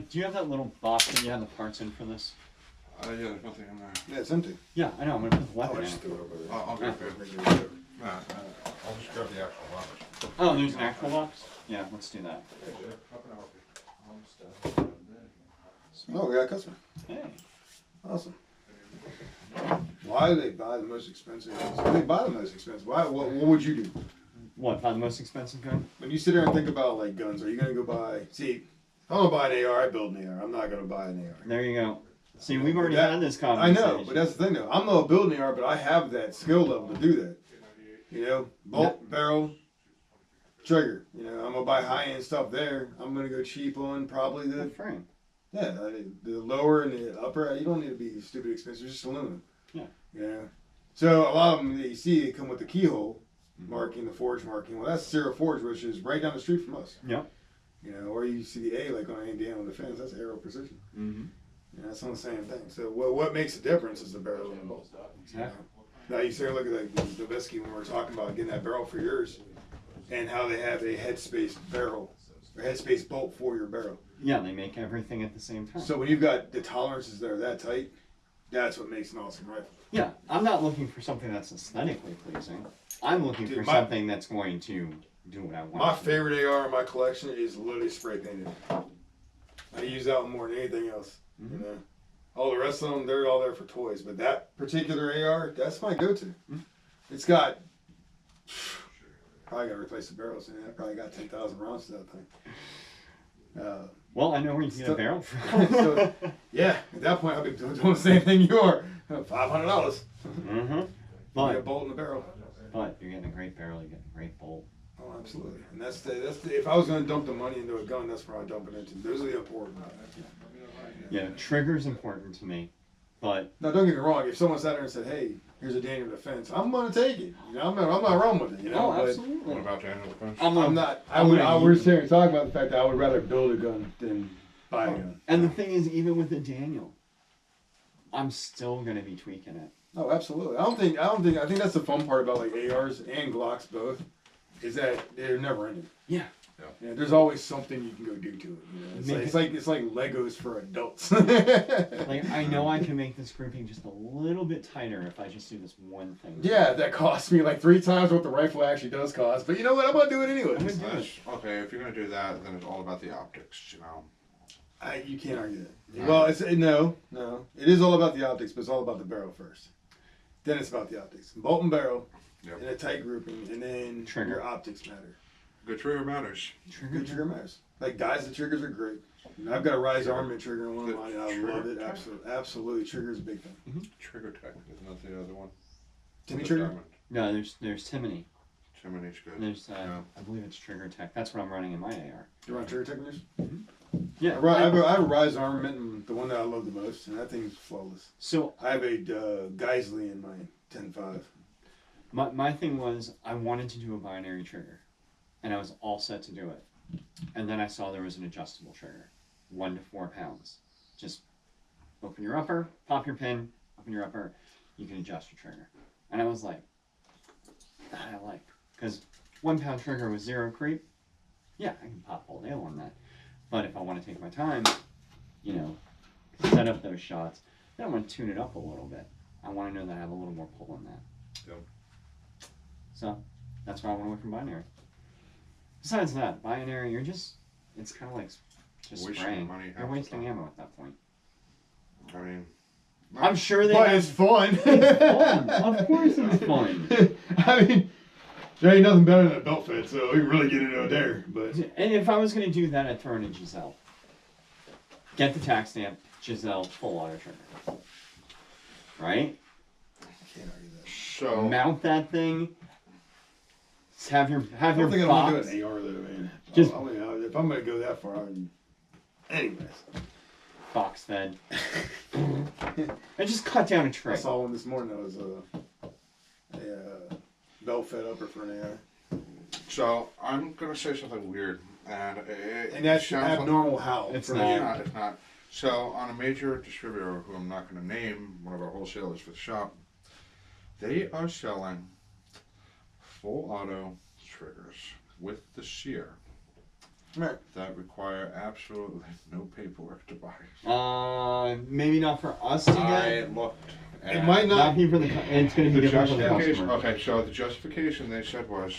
Do you have that little box that you have the parts in for this? Yeah, there's nothing in there. yeah, it's empty. Yeah, I know. I'm gonna put the weapon in. throw it over there. I'll grab it. I'll just grab the actual box. Oh, there's an actual box? Yeah, let's do that. Oh, we got a customer. Hey. Awesome. Why do they buy the most expensive guns? Why do they buy the most expensive? Why? What would you do? What, buy the most expensive gun? When you sit there and think about like guns, are you gonna go buy? See, if I'm gonna buy an AR, I build an AR. I'm not gonna buy an AR. There you go. See, we've already That- had this I conversation. know, but that's the thing though. I'm not building an AR, but I have that skill level to do that. You know, bolt, barrel, trigger. You know, I'm gonna buy high end stuff there. I'm gonna go cheap on probably the the frame. the lower and the upper. You don't need to be stupid expensive. It's just aluminum. Yeah. Yeah. So a lot of them that you see, they come with the keyhole marking, the forge marking. Well, that's Sierra Forge, which is right down the street from us. Yep. You know, or you see the A like on Indiana Defense. That's Aero Precision. Mm-hmm. Yeah, that's on the same thing. So what makes the difference is the barrel and the bolt. Exactly. Now you start looking at like the Novisky when we're talking about getting that barrel for yours, and how they have a headspace barrel or headspace bolt for your barrel. Yeah, they make everything at the same time. So when you've got the tolerances that are that tight, that's what makes an awesome rifle. Yeah, I'm not looking for something that's aesthetically pleasing. I'm looking Dude, for my- something that's going to do what I want. My to do. favorite AR in my collection is literally spray painted. I use that one more than anything else. You know, all the rest of them, they're all there for toys. But that particular AR, that's my go-to. It's got probably got to replace the barrels in it. I probably got 10,000 rounds to that thing. Well, I know where you can get a So- barrel from. So, yeah, at that point, I'll be doing the same thing you are. $500. Mm-hmm. Get a But bolt in the barrel. you're getting a great barrel, you're getting a great bolt. Oh, absolutely. And that's the if I was going to dump the money into a gun, that's where I dump it into. Those are the important. Yeah, trigger's important to me, but Now, don't get me wrong. If someone sat there and said, "Hey, here's a Daniel Defense," I'm going to take it. You know, I'm not wrong with it. You know, oh, but absolutely. What about Daniel Defense? I'm not. I was here to talk about the fact that I would rather build a gun than buy a gun. And the thing is, even with the Daniel, I'm still gonna be tweaking it. Oh, absolutely. I think that's the fun part about like ARs and Glocks both, is that they're never ending. Yeah. Yeah, there's always something you can go do to it. You know? It's like Legos for adults. Like, I know I can make this grouping just a little bit tighter if I just do this one thing. Yeah, that costs me like 3 times what the rifle actually does cost. But you know what? I'm gonna do it I'm anyway. gonna do it. That's, okay, if you're gonna do that, then it's all about the optics, you know. You can't argue that. Well, no. It is all about the optics, but it's all about the barrel first. Then it's about the optics. Bolt and barrel, Yep. in a tight grouping, and then Trigger. your optics matter. Good trigger matters. Good trigger matters. Like guys, the triggers are great. I've got a Rise Armament trigger in one of mine, and I love it. Trigger. Absolutely, trigger's a big thing. Trigger Tech, isn't that the other one? Timmy The trigger. diamond. No, there's Timony. Timony's good. There's Yeah. I believe it's Trigger Tech. That's what I'm running in my AR. You run trigger techniques? Yeah. I have a Rise Armament, and the one that I love the most, and that thing's flawless. So I have a Geisley in my 10.5. my thing was I wanted to do a binary trigger, and I was all set to do it. And then I saw there was an adjustable trigger, 1 to 4 pounds. Just open your upper, pop your pin, open your upper, you can adjust your trigger. And I was like, that I like, because 1 pound trigger with 0 creep, yeah, I can pop all day on that. But if I want to take my time, you know, set up those shots, then I want to tune it up a little bit. I want to know that I have a little more pull in that. Yep. So that's why I went away from binary. Besides that, binary, it's kind of like just Wasting spraying. money half You're the wasting time. ammo at that point. I mean, I'm sure they But have it's fun. fun. Of course it's fun. I mean, there ain't nothing better than a belt fit, so we can really get into it there. But And if I was going to do that, I'd throw in a Giselle. Get the tax stamp, Giselle, full auto trigger. Right? can't argue that. so Mount that thing. Have your I don't think I want box. to do an AR though, man. Just- If I'm gonna go that far, anyways. Box fed. And just cut down a I tray. saw one this morning that was a belt fed upper for an AR. So I'm gonna say something weird, and And that's sounds like- abnormal how. It's for not. me. It's not. It's not. So on a major distributor, who I'm not going to name, one of our wholesalers for the shop, they are selling full auto triggers with the sear Right. that require absolutely no paperwork to buy. Maybe not for us to I get. looked. It and might Not not. be for the. It's going to The be different for the justification. customer. Okay, so the justification they said was,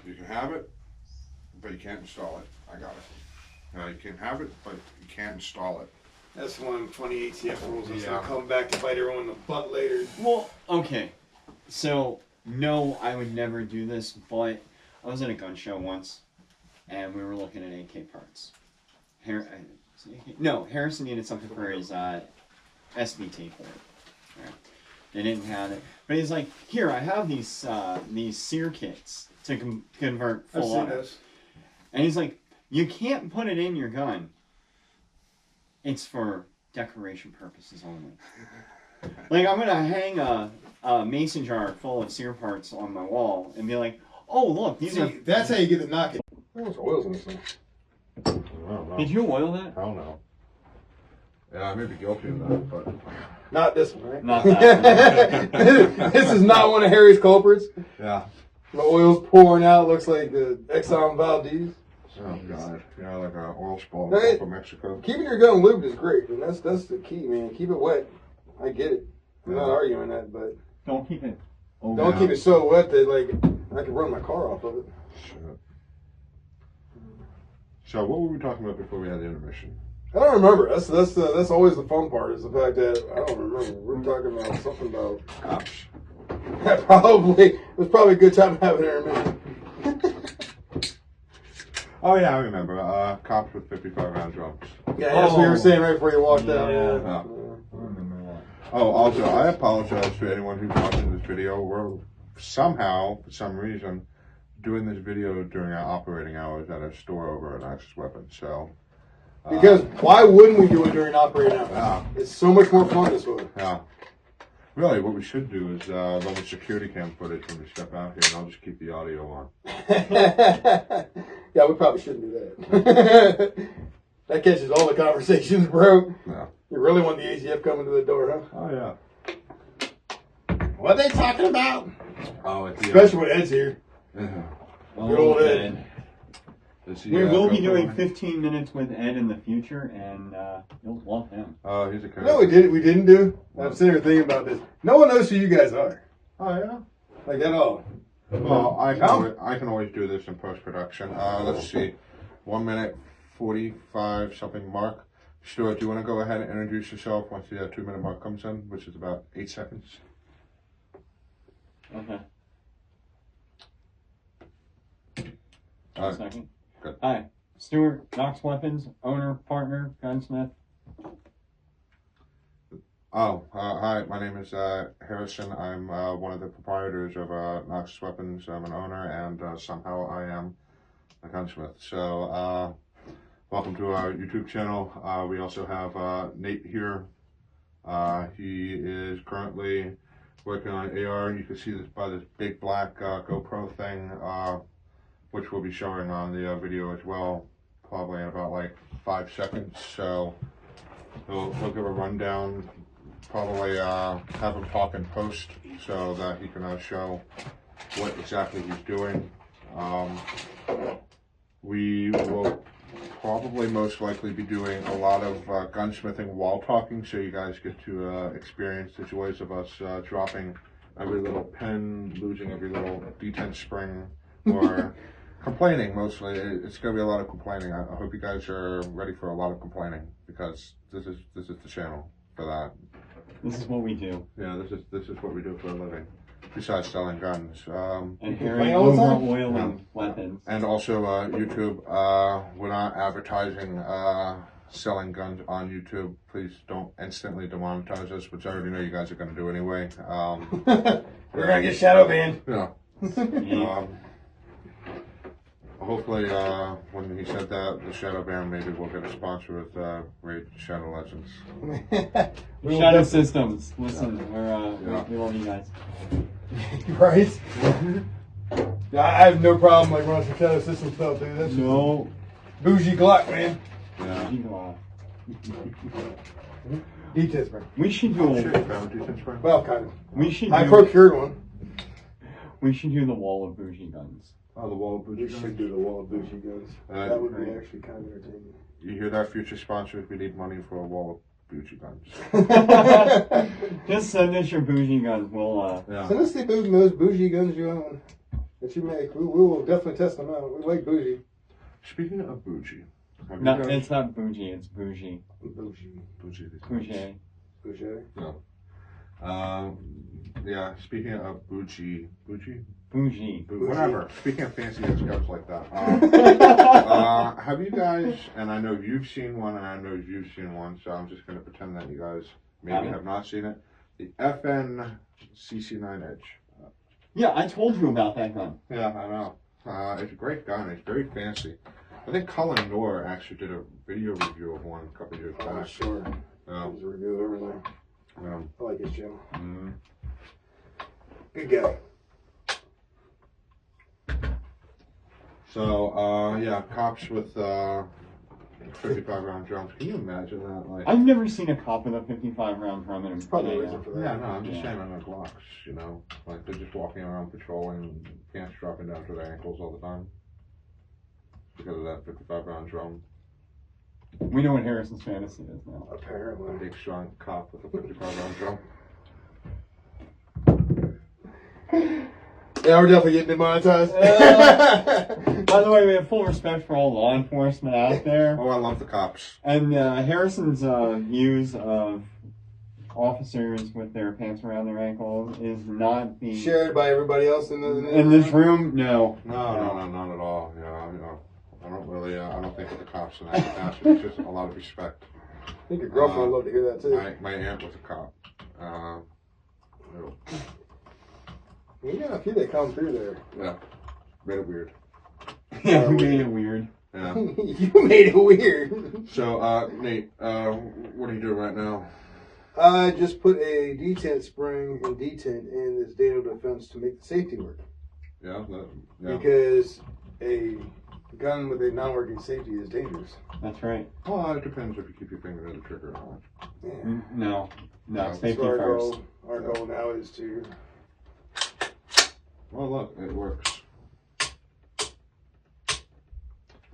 you can have it, but you can't install it. I got it. You can have it, but you can't install it. That's one of them funny ATF rules that's Yeah. gonna come back to bite everyone in the butt later. Well, okay. So, no, I would never do this, but I was at a gun show once, and we were looking at AK parts. Harrison needed something for his SVT for it. Right. They didn't have it. But he's like, here, I have these sear kits to convert I've full seen auto. those. And he's like, you can't put it in your gun. It's for decoration purposes only. Like, I'm gonna hang a mason jar full of sear parts on my wall and be like, oh, look, these are. See, that's how you get the knock it. There's oils in this thing. I don't know. Did you oil that? I don't know. Yeah, I may be guilty of that, but Not this one, right? Not that This is not one of Harry's culprits. yeah. The oil's pouring out. Looks like the Exxon Valdez. Oh god. Yeah, like an oil spill in Right. the Gulf of Mexico. Keeping your gun lubed is great, and that's the key, man. Keep it wet. I get it. I'm not arguing that, but Don't keep it. Over. don't keep it so wet that like I can run my car off of it. Shit. So what were we talking about before we had the intermission? I don't remember. That's always the fun part is the fact that I don't remember. We're talking about something about Cops. it was probably a good time to have an intermission. Oh yeah, I remember. Cops with 55 round drums. Yeah, that's what you were saying right before you walked out. Yeah. Yeah. I remember that. Oh, also, I apologize to anyone who's watching this video. We're somehow, for some reason, doing this video during our operating hours at a store over at Axis Weapons. So, Because why wouldn't we do it during operating hours? Yeah. It's so much more fun this way. yeah. Really, what we should do is run the security cam footage when we step out here, and I'll just keep the audio on. Yeah, we probably shouldn't do that. That catches all the conversations, bro. Yeah. You really want the ACF coming to the door, huh? Oh yeah. What they talking about? Oh, it's Especially when Ed's here. yeah. Good old Ed. We will be doing 15 minutes with Ed in the future, and you'll love him. Oh, he's a coach. No, we didn't do. I'm sitting here thinking about this. No one knows who you guys are. Oh yeah. Like at all. Well, I can always do this in post production. Let's see, 1 minute 45 something mark. Stuart, do you want to go ahead and introduce yourself once the 2 minute mark comes in, which is about 8 seconds? Okay. All Just a right. second. Good. Hi, Stuart, Knox Weapons, owner, partner, gunsmith. Oh, hi, my name is Harrison. I'm one of the proprietors of Knox Weapons. I'm an owner, and somehow I am a gunsmith. So, welcome to our YouTube channel. We also have Nate here. He is currently working on AR. You can see this by this big black GoPro thing, which we'll be showing on the video as well, probably in about like 5 seconds. So, he'll give a rundown. Probably have him talk in post so that he can show what exactly he's doing. We will probably most likely be doing a lot of gunsmithing while talking, so you guys get to experience the joys of us dropping every little pin, losing every little detent spring, or complaining mostly. It's going to be a lot of complaining. I hope you guys are ready for a lot of complaining, because this is the channel for that. This is what we do. Yeah, this is what we do for a living, besides selling guns. And Harry complain all the time? over-oiling weapons. And also YouTube. We're not advertising selling guns on YouTube. Please don't instantly demonetize us, which I already know you guys are going to do anyway. We're gonna get shadow banned. Yeah. Yeah. Hopefully, when he said that, the Shadow Band, maybe we'll get a sponsor with Raid Shadow Legends. Shadow Systems. Listen, we love you guys. Right? Yeah, I have no problem like running some Shadow System stuff, dude. That's No. bougie Glock, man. Yeah. Details, man. We should do. Well, kind of. We should. I do, procured one. We should do the wall of bougie guns. Oh, the wall of We bougie should guns. do the wall of bougie guns. That would be actually kind of entertaining. You hear that, future sponsors? We need money for a wall of bougie guns. Just send us your bougie guns. We'll. Yeah. Send us the most bougie guns you own that you make. We will definitely test them out. We like bougie. Speaking of bougie, have No, you guys... it's not bougie. It's bougie. Bougie. Bougie. Bougie. Bougie. No. Yeah, speaking of bougie, Bougie. whatever. Speaking of fancy stuff like that. Have you guys, and I know you've seen one, and I know you've seen one, so I'm just going to pretend that you guys maybe have not seen it. The FN CC9 Edge. Yeah, I told you about that gun. Yeah, I know. It's a great gun. It's very fancy. I think Colin Noor actually did a video review of one a couple years Oh, back. sure. Yeah. There's a review of everything. I like his channel. Mm. Good guy. So, yeah, cops with 55 round drums. Can you imagine that? Like, I've never seen a cop with a 55 round drum in a Probably a in a, reason for that. yeah, no, I'm just Yeah. saying on their Glocks, you know? Like, they're just walking around patrolling, pants dropping down to their ankles all the time. Because of that 55 round drum. We know what Harrison's fantasy is now. Apparently. Big, strong cop with a 55 round drum. Yeah, we're definitely getting demonetized. By the way, we have full respect for all law enforcement out there. Oh, I love the cops. And Harrison's views of officers with their pants around their ankles is not the Shared by everybody else in in this room. No, No, not at all. Yeah, you know, I don't really, I don't think with the cops in that capacity. It's just a lot of respect. I think your girlfriend would love to hear that too. My aunt was a cop. You got a few that come through there. Yeah, made it weird. Yeah, we made it weird. Yeah. You made it weird. So, Nate, what are you doing right now? I just put a detent spring and detent in this Daniel Defense to make the safety work. Yeah, Because a gun with a non-working safety is dangerous. That's right. Well, it depends if you keep your finger in the trigger or not. Yeah. No, No, safety So first. our goal now is to. Well, look, it works.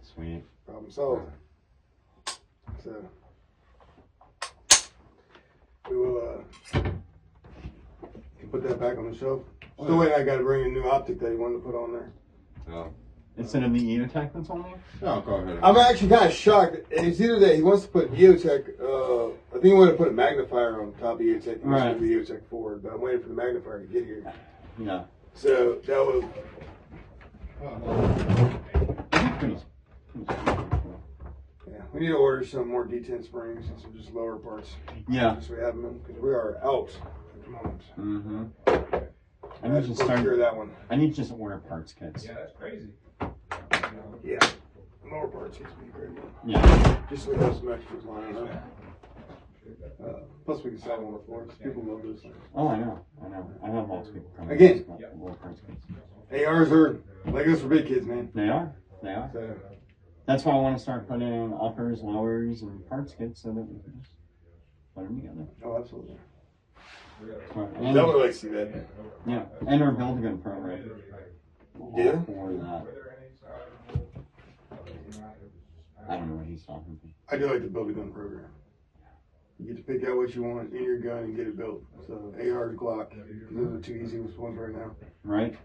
Sweet. Problem solved. So we will put that back on the shelf. Still waiting. I got to bring a new optic that he wanted to put on there. Yeah. Instead of the EOTech that's on there? No, go ahead. I'm actually kind of shocked. It's either that he wants to put EOTech. I think he wanted to put a magnifier on top of EOTech. He wants to Right. put the EOTech forward, but I'm waiting for the magnifier to get here. Yeah. So that was. Yeah, we need to order some more detent springs and some just lower parts. Yeah. Just so we have them because we are out at the moment. Mm-hmm. I I need to just start. procure that one. I need to just order parts kits. Yeah, that's crazy. Yeah, lower parts needs to be a great one. Yeah. Just so we have some extras lying up. Plus we can sell them on the floor because people love those things. Oh, I know. I have lots of people coming. Again. Little parts kits. ARs are like us for big kids, man. They are. They are. So, That's why I want to start putting in uppers, lowers, and parts kits so that we can just put them together. oh, absolutely. And, I would like to see that. yeah, and our build a gun program. Yeah? For that. I don't know what he's talking to. I do like the build a gun program. You get to pick out what you want in your gun and get it built. So ARs, Glock, those are the two easiest ones right now. Right?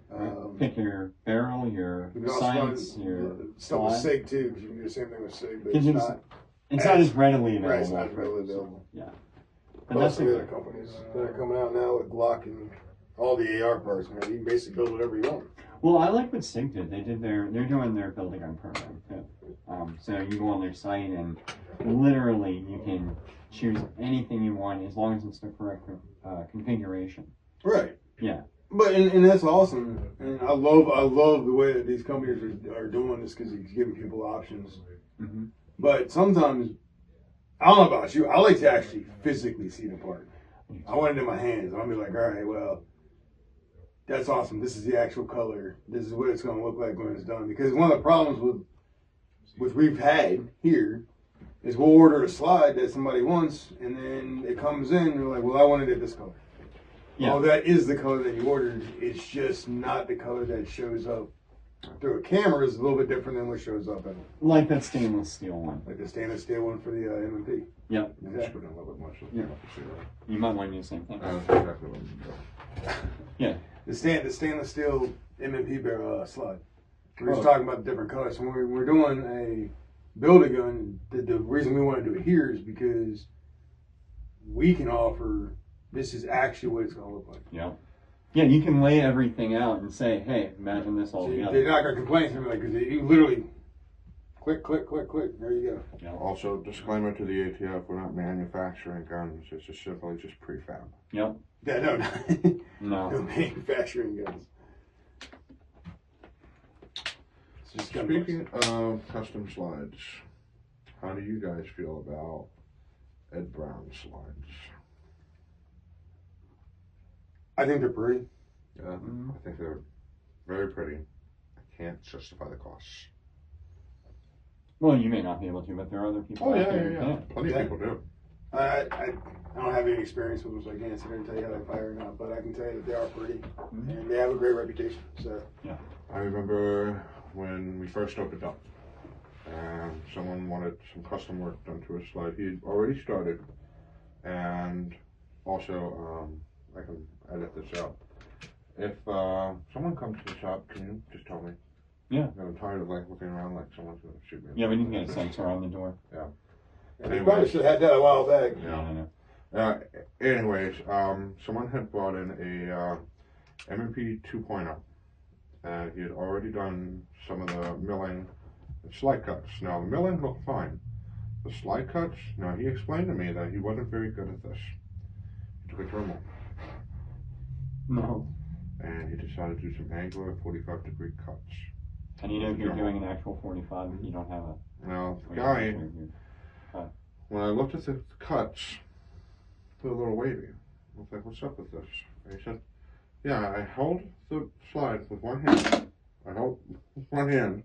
Pick your barrel, your You can also sights, run your stuff with slide. SIG too, because you can do the same thing with SIG, but Gives it's you not. It's not as readily available. Right, it's not readily available. Yeah. But But that's some of the a, other companies that are coming out now with Glock and all the AR parts, man. You can basically build whatever you want. well, I like what SIG did. They're doing their build a gun program too. So you go on their site and literally you can choose anything you want as long as it's the correct configuration. Right. Yeah. But and that's awesome, and I love the way that these companies are doing this because it's giving people options. Mm-hmm. But sometimes, I don't know about you, I like to actually physically see the part. I want it in my hands. I'll be like, all right, well, that's awesome. This is the actual color. This is what it's going to look like when it's done. Because one of the problems with we've had here is we'll order a slide that somebody wants, and then it comes in, and they're like, well, I wanted it this color. Yeah. Oh, that is the color that you ordered. It's just not the color that shows up through a camera. Is a little bit different than what shows up in Like that stainless steel one. like the stainless steel one for the M&P. Yep. I'm just putting a little bit much. Yeah. You might want to do the same thing. Exactly what I'm doing. Yeah. The stainless steel M&P barrel slide. We're just Oh. talking about the different colors. So when we're doing a build-a-gun, the reason we want to do it here is because we can offer this is actually what it's going to look like. Yeah. Yeah, you can lay everything out and say, hey, imagine this all So together. they're not going to complain to me because you literally click, click, click, click. There you go. Yeah. Also, disclaimer to the ATF: we're not manufacturing guns. It's just simply just prefab. Yep. Yeah, no, No. no manufacturing guns. It's just gun Speaking of custom slides, how do you guys feel about Ed Brown slides? I think they're pretty. Yeah, I think they're very pretty. I can't justify the costs. Well, you may not be able to, but there are other people out there who can. Plenty of people do. I don't have any experience with them, so I can't sit here and tell you how they fire or not. But I can tell you that they are pretty, and they have a great reputation. So I remember when we first opened up, and someone wanted some custom work done to his slide. He'd already started, and also I can edit this out. If someone comes to the shop, can you just tell me? Yeah. I'm tired of like looking around like someone's gonna shoot me. Yeah, we need to get a sensor on the door. and they probably should have had that a while back. Yeah, I know. Anyways, someone had brought in a M&P 2.0, and he had already done some of the milling and slide cuts. Now the milling looked fine. The slide cuts, now he explained to me that he wasn't very good at this. He took a Dremel No. and he decided to do some angular 45-degree cuts. And you know if you're doing an actual 45 if you don't have a... Now the guy, when I looked at the cuts, they're a little wavy. I was like, what's up with this? And he said, yeah, I held the slide with one hand. I held one hand,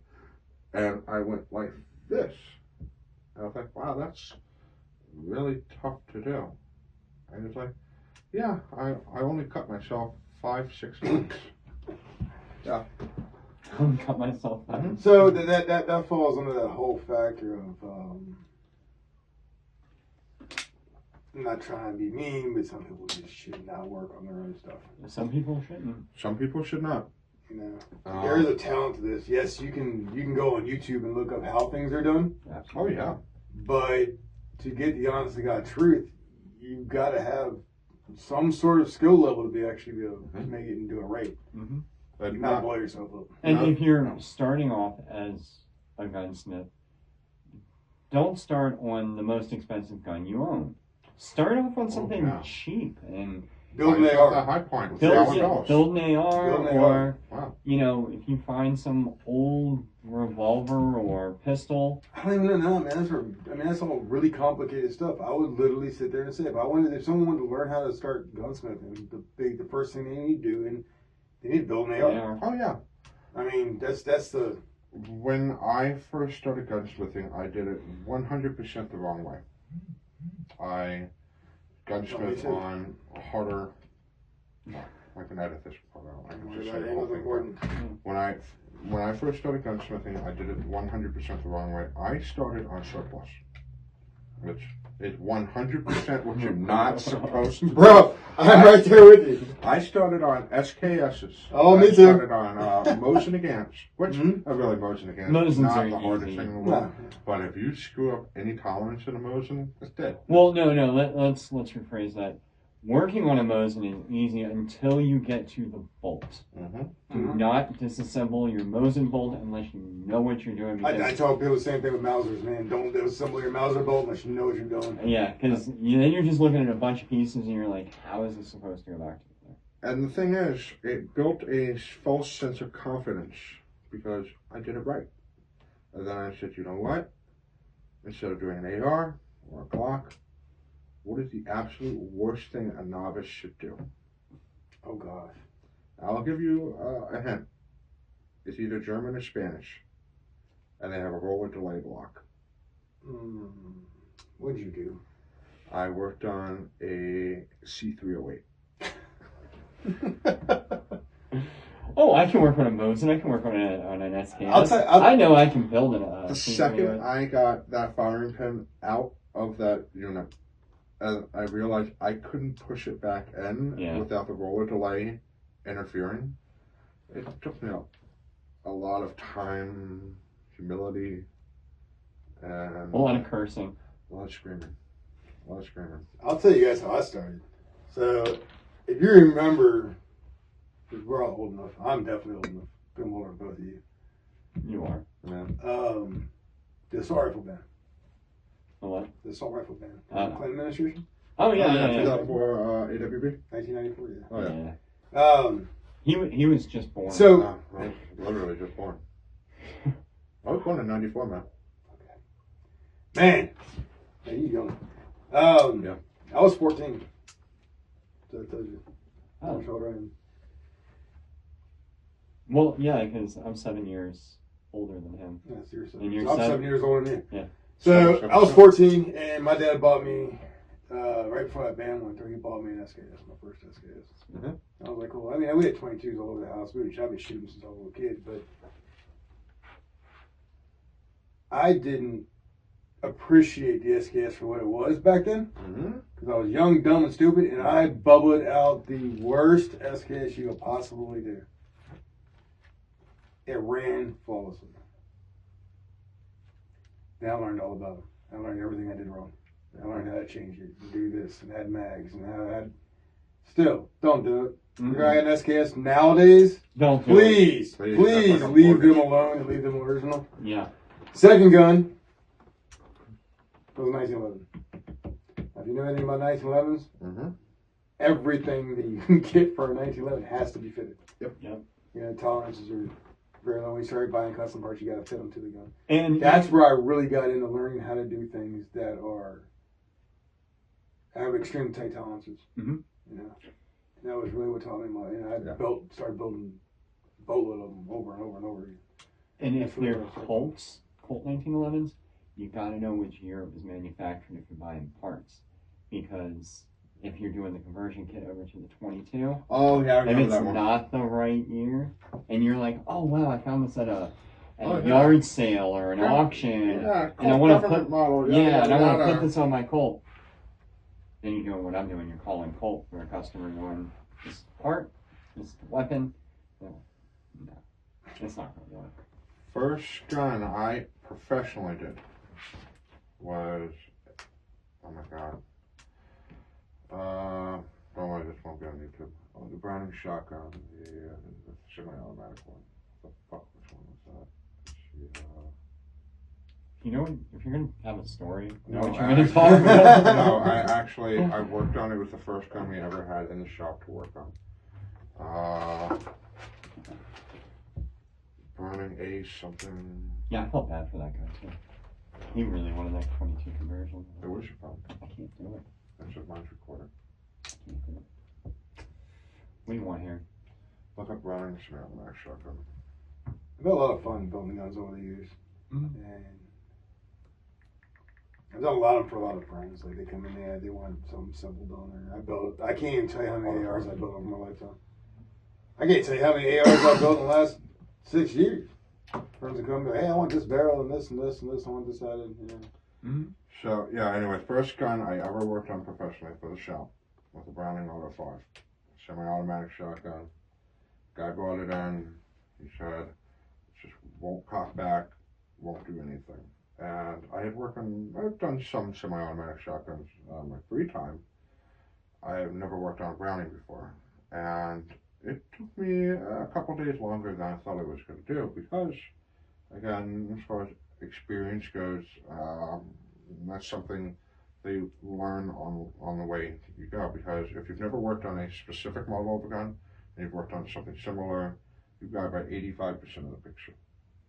and I went like this. And I was like, wow, that's really tough to do. And he's like, yeah, I only cut myself 5-6 times. Yeah. Cut myself out. So that falls under that whole factor of I'm not trying to be mean, but some people just should not work on their own stuff. Some people shouldn't. Some people should not. You know, there is a talent to this. Yes, you can go on YouTube and look up how things are done. Oh yeah. But to get the honest to God truth, you've got to have some sort of skill level to be able to make it and do it right. Mm-hmm. But Not blow yourself up. And if you're starting off as a gunsmith, don't start on the most expensive gun you own. Start off on something cheap and build an AR. A high point with build an AR, Build an or wow. you know, if you find some old revolver or pistol. I don't even know, man. That's all really complicated stuff. I would literally sit there and say, if someone wanted to learn how to start gunsmithing, the first thing they need to do, and they need to build an AR. Oh yeah. I mean, that's the. When I first started gunsmithing, I did it 100% the wrong way. I gunsmith on a harder. I can edit this part out. I can just say the whole thing. When I first started gunsmithing, I did it 100% the wrong way. I started on surplus, which is 100% what you're not supposed to do. Bro, I'm right there with you. I started on SKSs. Oh, me too. I started on Mosin Nagants, which are really Mosin Nagants. Mosin's Not are the hardest easy. thing in the world. But if you screw up any tolerance in a Mosin, it's dead. Well, no. Let's rephrase that. Working on a Mosin is easy until you get to the bolt. Mm-hmm. Do not disassemble your Mosin bolt unless you know what you're doing. I tell people the same thing with Mausers, man. Don't disassemble your Mauser bolt unless you know what you're doing. Yeah, because then you're just looking at a bunch of pieces and you're like, how is this supposed to go back to there? And the thing is, it built a false sense of confidence because I did it right. And then I said, you know what? Instead of doing an AR or a Glock, what is the absolute worst thing a novice should do? Oh, gosh. I'll give you a hint. It's either German or Spanish. And they have a roller delay block. What'd you do? I worked on a C308. Oh, I can work on a Mosin. I can work on an SKS. I know I can build it. The second I got that firing pin out of that unit, and I realized I couldn't push it back in without the roller delay interfering. It took me a lot of time, humility, and a lot of cursing. A lot of screaming. I'll tell you guys how I started. So, if you remember, because we're all old enough. I'm definitely old enough. I'm older than both of you. You are. Yeah. The assault rifle ban. The what? The assault rifle ban. Clinton administration. Oh yeah. 2004 AWB. 1994. Yeah. Oh yeah. He was just born. So I was literally just born. I was born in '94, man. Man, you young. Yeah. I was 14. So I told you. Oh. Children. Well, yeah, because I'm 7 years older than him. Yeah, seriously. And you're So I'm 7 7 years older than you. Yeah. So I was 14, and my dad bought me right before that band went through. He bought me an SKS, my first SKS. Mhm. I was like, cool. I mean, we had 22s all over the house. I've been shooting since I was a little kid, but I didn't appreciate the SKS for what it was back then Mm-hmm. because I was young, dumb, and stupid, and I bubbled out the worst SKS you could possibly do. It ran flawlessly. Then I learned all about it. I learned everything I did wrong. I learned how to change it and do this and add mags and how to add. Still, don't do it. Mm-mm. You're an SKS nowadays. Don't do it. Please, Please, please that's like a leave them mortgage. alone and leave them original. Yeah. Second gun was 1911. If you know anything about 1911s, Mm-hmm. everything that you can get for a 1911 has to be fitted. Yep. Yep. You know, tolerances are very low. When you start buying custom parts, you got to fit them to the gun. And That's where I really got into learning how to do things that have extremely tight tolerances. Mhm. You know, and that was really what taught me. I Yeah. started building a boatload of them over and over and over again. And if they're Colt 1911s, you gotta know which year it was manufactured if you're buying parts. Because if you're doing the conversion kit over to the 22, Oh yeah, I if remember it's that one. not the right year, and you're like, oh wow, I found this at a Oh, yeah. yard sale or an Yeah. auction, Yeah, and I want to government put model. and I want to put this on my Colt. Then you're doing what I'm doing. You're calling Colt for a customer going, this part, this weapon. No, it's not gonna work. First gun I professionally did was, oh my god, don't worry, this won't be on YouTube. Oh, the Browning shotgun, the semi-automatic one. The fuck, which one was that? You know, if you're gonna have a story, you know No, what you're I- gonna talk about. No, I worked on it. It was the first gun we ever had in the shop to work on. Browning Ace something. Yeah, I felt bad for that guy too. He really wanted that 22 conversion. It was your problem. I can't do it. That's what mine's recorded. I can't do it. What do you want here? Look up Browning semi-automatic shotgun. I've had a lot of fun building guns over the years. Mhm. And I've done a lot of them for a lot of friends. Like they come in there, they want something simple done. Or I can't even tell you how many ARs I built over my lifetime. I can't tell you how many ARs I built in the last 6 years. Friends will come and go, hey, I want this barrel and this and this and this. I want this added. Yeah. So yeah, anyway, first gun I ever worked on professionally for the shop was a Browning Auto 5. Semi-automatic shotgun. Guy brought it in. He said, it just won't cock back, won't do anything. And I've done some semi-automatic shotguns in my free time. I have never worked on a Browning before. And it took me a couple days longer than I thought it was going to do because, again, as far as experience goes, that's something that you learn on the way you go. Because if you've never worked on a specific model of a gun and you've worked on something similar, you've got about 85% of the picture.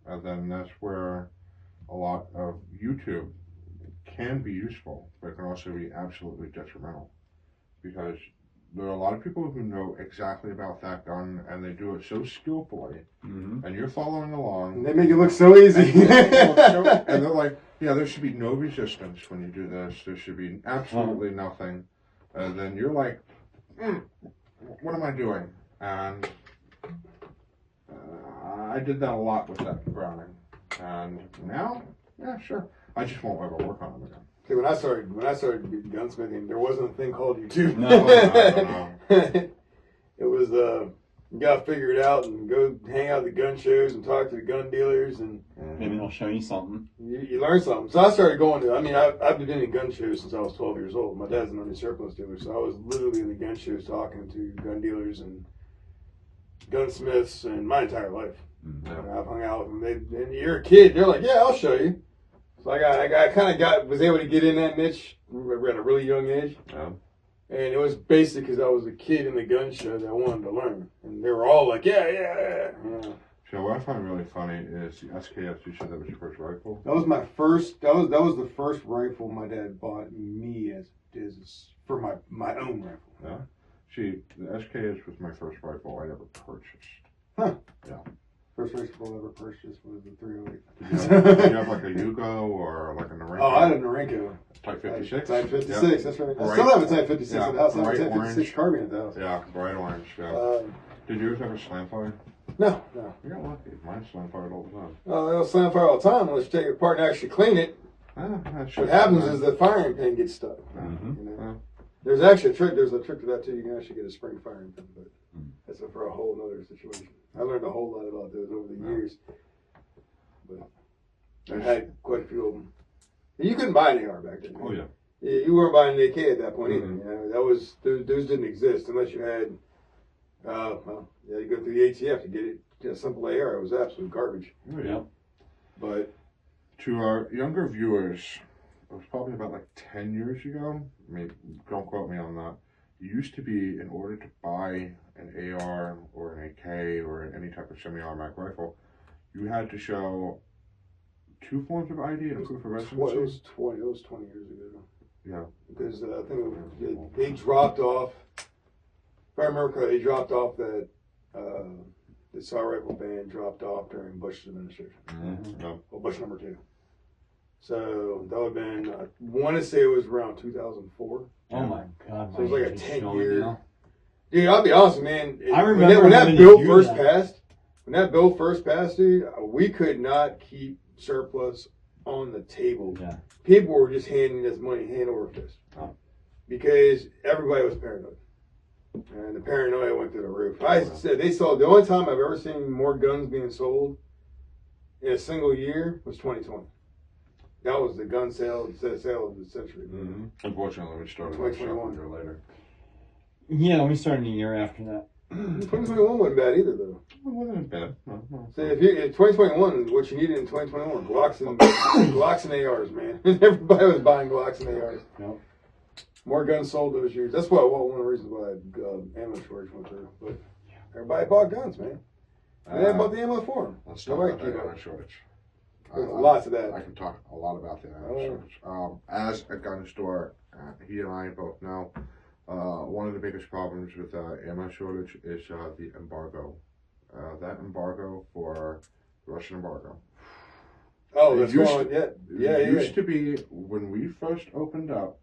And then that's where a lot of YouTube can be useful, but it can also be absolutely detrimental. Because there are a lot of people who know exactly about that gun and they do it so skillfully, and you're following along. And they make it look so easy. And they're like, yeah, there should be no resistance when you do this. There should be absolutely nothing. And then you're like, what am I doing? And I did that a lot with that Browning. And now, yeah, sure. I just won't ever work on them again. See, when I started gunsmithing, there wasn't a thing called YouTube. No. It was you got to figure it out and go hang out at the gun shows and talk to the gun dealers, and Maybe they'll show you something. you learn something. So I started going to. I mean, I've been in gun shows since I was 12 years old. My dad's an Army surplus dealer, so I was literally in the gun shows talking to gun dealers and gunsmiths and my entire life. I've hung out with them. And you're a kid. They're like, yeah, I'll show you. So I was able to get in that niche at a really young age. Yeah. And it was basically because I was a kid in the gun show that wanted to learn. And they were all like, yeah. So what I find really funny is the SKS. You said that was your first rifle. That was my first. That was the first rifle my dad bought me as for my own rifle. Yeah. See, the SKS was my first rifle I ever purchased. First rifle I ever purchased was the 308. Did you have like a Yugo or like a Norinco? Oh, I had a Norinco. Type 56? Type 56, Yep. that's right. I Bright- still have a Type 56 yeah, in the house. I have a bright Type 56 orange. carbine at the house. Yeah, bright orange, yeah. Did yours have a slam fire? No. You got lucky. Mine slam fired all the time. It'll slam fire all the time unless you take it apart and actually clean it. What happens is the firing pin gets stuck. Mhm. You know? There's actually a trick. There's a trick to that too. You can actually get a spring firing pin, but that's for a whole other situation. I learned a whole lot about those over the years. But I had quite a few of them. You couldn't buy an AR back then. Oh, yeah. You weren't buying an AK at that point either. Mhm. You know, that was those didn't exist unless you had. You go through the ATF to get it. A simple AR. It was absolute garbage. Oh, yeah. Yep. But To our younger viewers, it was probably about like 10 years ago. Maybe, don't quote me on that. It used to be, in order to buy an AR or an AK or any type of semi-automatic rifle, you had to show 2 forms of ID and a proof of it residency. was 20 years ago. Yeah. Because I think they dropped off. If I remember correctly, they dropped off that the assault rifle ban dropped off during Bush's administration. Yeah. Well, Bush number 2. So that would have been. I want to say it was around 2004. Oh my God. So it was like a age is 10-year. showing Dude, I'll be honest, man. I remember when that having bill to do first that. passed. When that bill first passed, dude, we could not keep surplus on the table. Yeah. People were just handing us money hand over fist because everybody was paranoid, and the paranoia went through the roof. I said they saw the only time I've ever seen more guns being sold in a single year was 2020. That was the gun sale of the century. Mm-hmm. Unfortunately, we started 2021. a year later. Yeah, we started a year after that. 2021 wasn't bad either, though. It wasn't bad. No. So if 2021, what you needed in 2021 were Glocks and ARs, man. Everybody was buying Glocks and ARs. Yep. More guns sold those years. That's one of the reasons why ammo shortage went through. But everybody bought guns, man. And they bought the ammo for them. Let's talk Nobody about keep the up. ammo shortage. There's a lot to that. I can talk a lot about the ammo Oh. shortage. As a gun store, he and I both know, one of the biggest problems with ammo shortage is the embargo. That embargo for Russian embargo. Oh, It that's used going. Yeah. It used to be when we first opened up.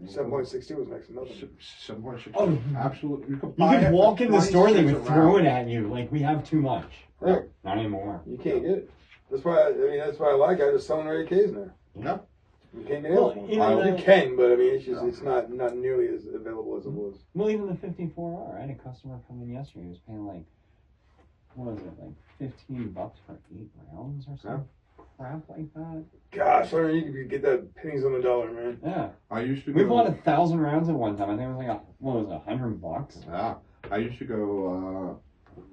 7.62 was next to nothing. 7.6. Oh. Absolutely. You could, You buy could it walk for in the store, they 20 would cents throw round. it at you like we have too much. Right. Not anymore. You can't get it. That's why. That's why I like. I just selling their AKs now. Yeah. You can't get Well, it. even You can, but I mean, it's not nearly as available as it was. Well, even the 54R. I had a customer come in yesterday who was paying like, what was it, like $15 for 8 rounds or something? Crap like that. Gosh, I mean, you could get that pennies on the dollar, man. Yeah. I used to We go. bought 1,000 rounds at one time. I think it was like, what was it, $100? Yeah, I used to go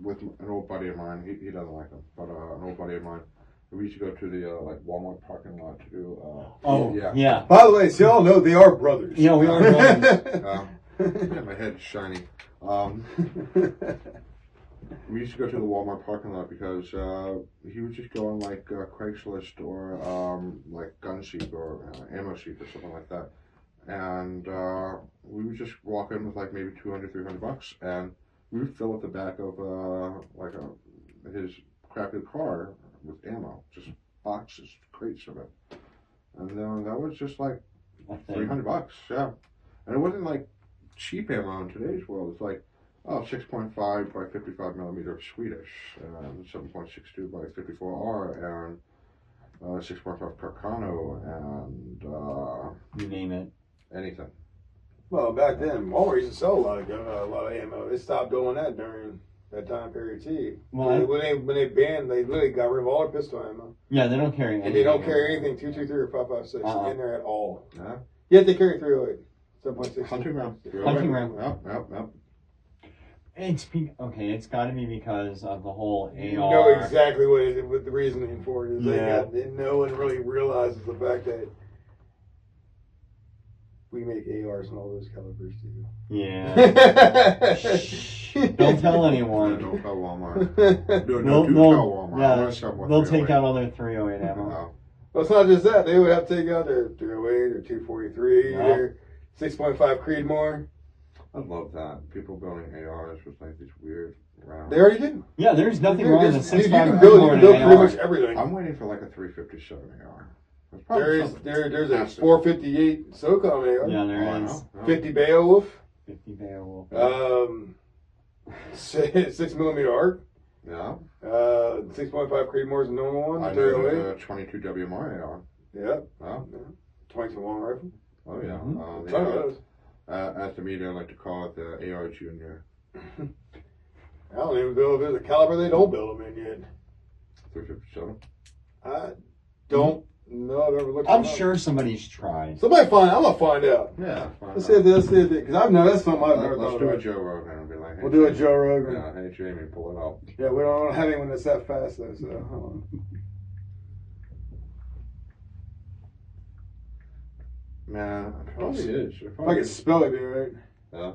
with an old buddy of mine. He doesn't like them, but an old buddy of mine. We used to go to the like Walmart parking lot to do. Oh, yeah. yeah. By the way, so y'all know they are brothers. Yeah, we are brothers. Yeah, my head's shiny. We used to go to the Walmart parking lot because he would just go on like Craigslist or like Gun Sheep or Ammo Sheep or something like that, and we would just walk in with like maybe $200-300, and we would fill up the back of his crappy car with ammo, just boxes, crates of it, and then that was just like $300, yeah, and it wasn't like cheap ammo in today's world. It's like 6.5 by 55 millimeter Swedish, 7.62 by 54R, and 6.5 Carcano, and You name it. anything. Well, back then, Walmart used to sell a lot of ammo. They stopped doing that during that time period too. Well, when they banned, they literally got rid of all their pistol ammo, yeah, they don't carry anything. and they don't carry anything 223 or 5.56 in there at all. Yeah. Yet they carry 308, 7.6. Hunting round. Hunting round. Yep. It's got to be because of the whole AR. You know exactly what the reasoning for it is. Yeah. No one really realizes the fact that we make ARs and all those calibers too. Yeah. Don't tell anyone. Don't tell Walmart. They'll, No, do they'll- tell Walmart. yeah, I'm gonna sell more they'll 308. take out all their 308 ammo. No. Well, it's not just that. They would have to take out their 308 or 243 Yeah. or 6.5 Creedmoor. I love that. People building ARs with like these weird round. They already do. Yeah, there's nothing wrong with a You 6.5 can build pretty AR. much everything. I'm waiting for like a 357 AR. There's probably There's something. there's a Massive. 458 SOCOM AR. Yeah, Oh, there I is. know. Oh. 50 Beowulf. 50 Beowulf. 6mm arc. Yeah. 6.5 Creedmoor's a normal one. I know 308. there's a 22 WMR AR. Yeah. Oh, 22 long rifle. oh yeah. Mhm. Ton of those. As the media like to call it, the AR Junior. I don't even know if there's a caliber they don't build them in yet. 357. I don't know. I've ever looked. I'm them up. sure somebody's tried. Somebody find. I'm gonna find out. Yeah. Let's see if because I've never. That's something I've never Let's thought do a about. Joe Rogan and be like, hey, We'll do a Joe Rogan. Yeah, hey Jamie, pull it out. Yeah, we don't have anyone that's that fast though. So hold on. Man, probably is. If I can spell it right. Yeah.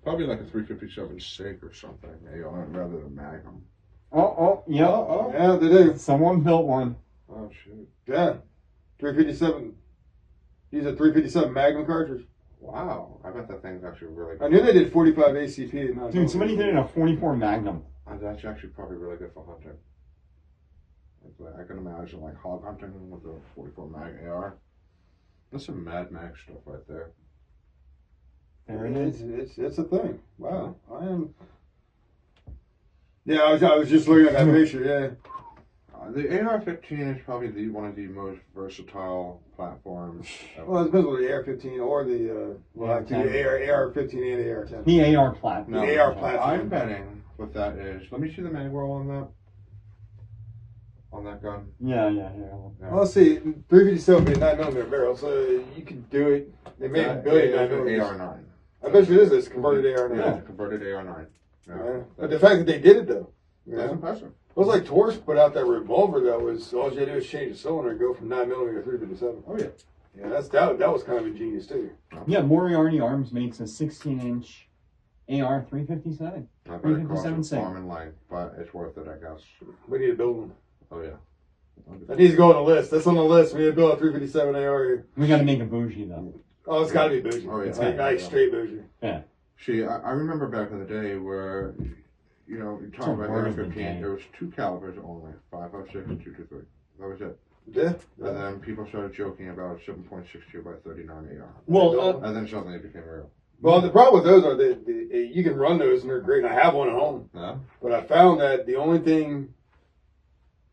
Probably like a 357 SIG or something, AR, rather than Magnum. Oh, yep. Yeah, they do. Someone built one. Oh shoot! Yeah, 357. Use a 357 Magnum cartridge. Wow, I bet that thing's actually really good. I knew they did 45 ACP. Not Dude, somebody did it in a 44 Magnum. That's actually probably really good for hunting. Like, I can imagine like hog hunting with a 44 mag AR. That's some Mad Max stuff right there. There it is. It's a thing. Wow, I am. Yeah, I was just looking at that picture. Yeah. The AR-15 is probably one of the most versatile platforms. Well, it depends on the AR-15 or the AR-15 and the AR-10. The AR platform. No, The AR platform. I'm betting what that is. Let me see the mag roll on that. On that gun. Yeah. Well, let's see, 357 would be a 9mm barrel, so you could do it. They made a billion 9mm. AR-9. I bet you it is this converted AR-9. Yeah, it's a converted AR-9. Yeah. But the fact that they did it though, you That's know? impressive. It was like Taurus put out that revolver that was all you had to do was change the cylinder and go from 9mm to 357. Oh yeah. Yeah, that was kind of ingenious too. Yeah, Moriarty Arms makes a 16-inch AR 357. I bet it costs 357 a SIG. farm and life, but it's worth it, I guess. We need to build one. Oh yeah. That needs to go on the list. That's on the list. We need to build a 357 AR here. We gotta make a bougie though. Oh, it's got to be bougie. Oh, yeah. It's like nice straight bougie. Yeah. See, I remember back in the day where, you know, you talk a about word of the AR-15, day. there was two calibers only, 5.56 and 223. That was it. Yeah. And then people started joking about 7.62 by 39 AR. Well, And then suddenly it became real. Well, the problem with those are that you can run those and they're great. And I have one at home, Yeah. but I found that the only thing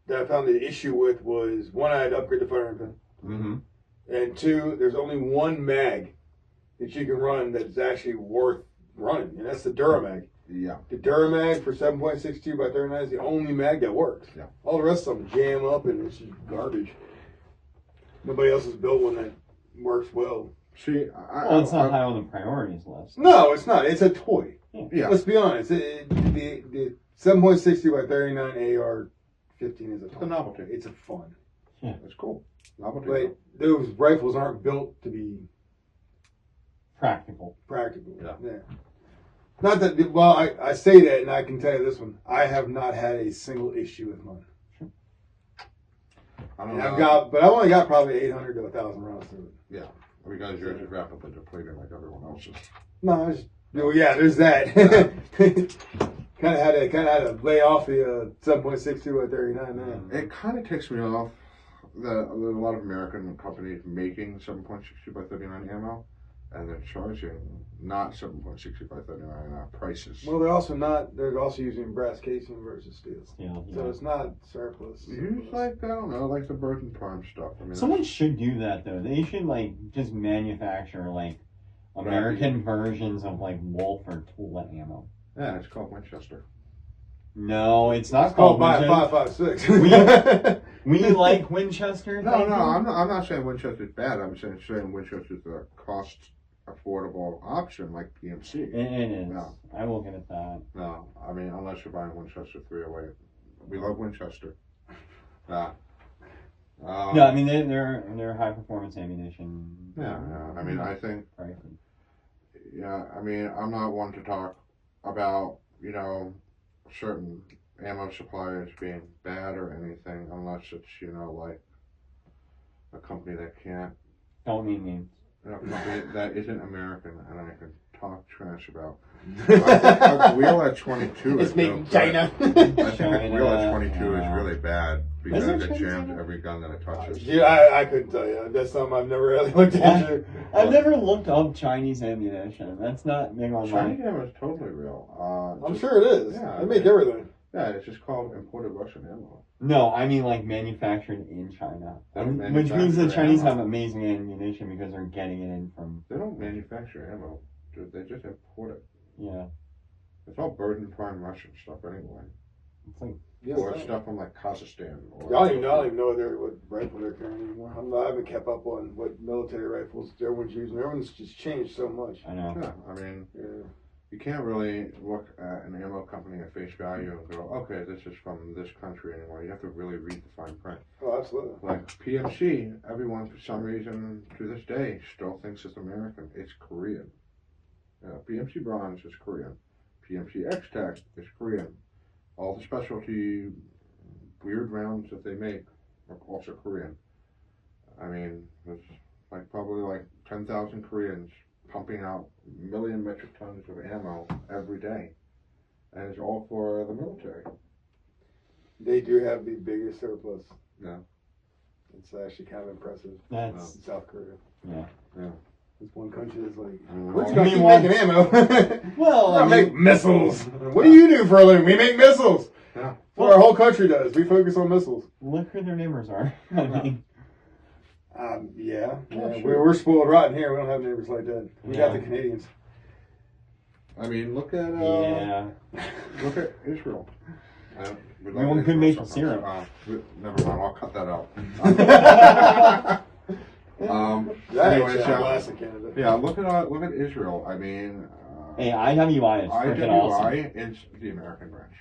that I found the issue with was one, I had to upgrade the firing pin, Mm-hmm. and two, there's only one mag that you can run that's actually worth running, and that's the Duramag. Yeah. The Duramag for 7.62 by 39 is the only mag that works. Yeah. All the rest of them jam up and it's just garbage. Nobody else has built one that works well. See, well, it's not high on the priorities list. No, it's not. It's a toy. Yeah. Let's be honest. The 7.60 by 39 AR-15 is a It's a toy. novelty. It's a fun. It's cool. Novelty. But those rifles aren't built to be Practical. practical. Yeah. Not that. Well, I say that, and I can tell you this one. I have not had a single issue with mine. I don't And know. I've only got probably 800 to 1,000 rounds through it. Yeah. Because yours is rapidly depleted like everyone else's. No, yeah, there's that. kind of had to lay off the 7.62 by 39 man. It kind of takes me off that there's a lot of American companies making 7.62 by 39 ammo, and they're charging not 7.60 by 39 prices. Well, they're also using brass casing versus steel. Yeah. So it's not surplus. Use like, I don't know, like the Virgin Prime stuff. I mean, Someone should do that though. They should like just manufacture like American versions of like Wolf or Tula ammo. yeah, it's called Winchester. No, it's not It's called called Winchester. 5.56. We like Winchester. No, thank no, you. I'm not saying Winchester's bad. I'm saying Winchester's a cost affordable option like PMC. It is. No. I will give it that. No, I mean, unless you're buying Winchester 308. We love Winchester. Yeah, I mean they're high performance ammunition. Yeah. I mean, I think, Right. yeah, I mean, I'm not one to talk about, you know, certain ammo suppliers being bad or anything unless it's, you know, like a company that can't, Don't need names. you know, a company that isn't American and I can talk trash about. I think a wheel at 22 It's is made no in good. China. I think a China, wheel at 22 is yeah. really bad because Is it it Chinese jams ammo? every gun that it touches. Yeah, I couldn't tell you. That's something I've never really looked into. I've never looked up Chinese ammunition. That's not big on Chinese my. ammo is totally real. I'm Just- sure it is. Yeah, They make everything. Yeah, it's just called imported Russian ammo. No, I mean like manufactured in China, They don't which means the manufacture Chinese ammo. have amazing ammunition because they're getting it in from. They don't manufacture ammo. They just import it. Yeah, It's all burden prime Russian stuff anyway. it's like Yes, Or I- stuff from like Kazakhstan. Or, I don't even know what rifle they're carrying anymore. I haven't kept up on what military rifles everyone's using. Everyone's just changed so much. I know. Yeah, I mean, Yeah. you can't really look at an ammo company at face value and go, okay, this is from this country anymore. You have to really read the fine print. Oh, absolutely. Like PMC, everyone for some reason to this day still thinks it's American. It's Korean. PMC Bronze is Korean. PMC X-Tech is Korean. All the specialty weird rounds that they make are also Korean. I mean, there's like probably like 10,000 Koreans pumping out a million metric tons of ammo every day. And it's all for the military. They do have the biggest surplus. Yeah. It's actually kind of impressive. That's In South Korea. yeah. It's one country that's like, I mean, we're all- just going to keep Meanwhile- making ammo. Well, I I make mean, missiles. What do you do for a living? We make missiles. Yeah. What our whole country does. We focus on missiles. look who their neighbors are. I mean, Yeah. Oh, Yeah. sure. We're spoiled rotten here. We don't have neighbors like that. We got Yeah. the Canadians. I mean, look at yeah. look at Israel. We love Everyone Israel could maple so much. syrup. Never mind, I'll cut that out. That anyways, actually yeah. blast in Canada. Yeah, look at Israel. I mean, Hey, IWI is freaking awesome. IWI is the American branch.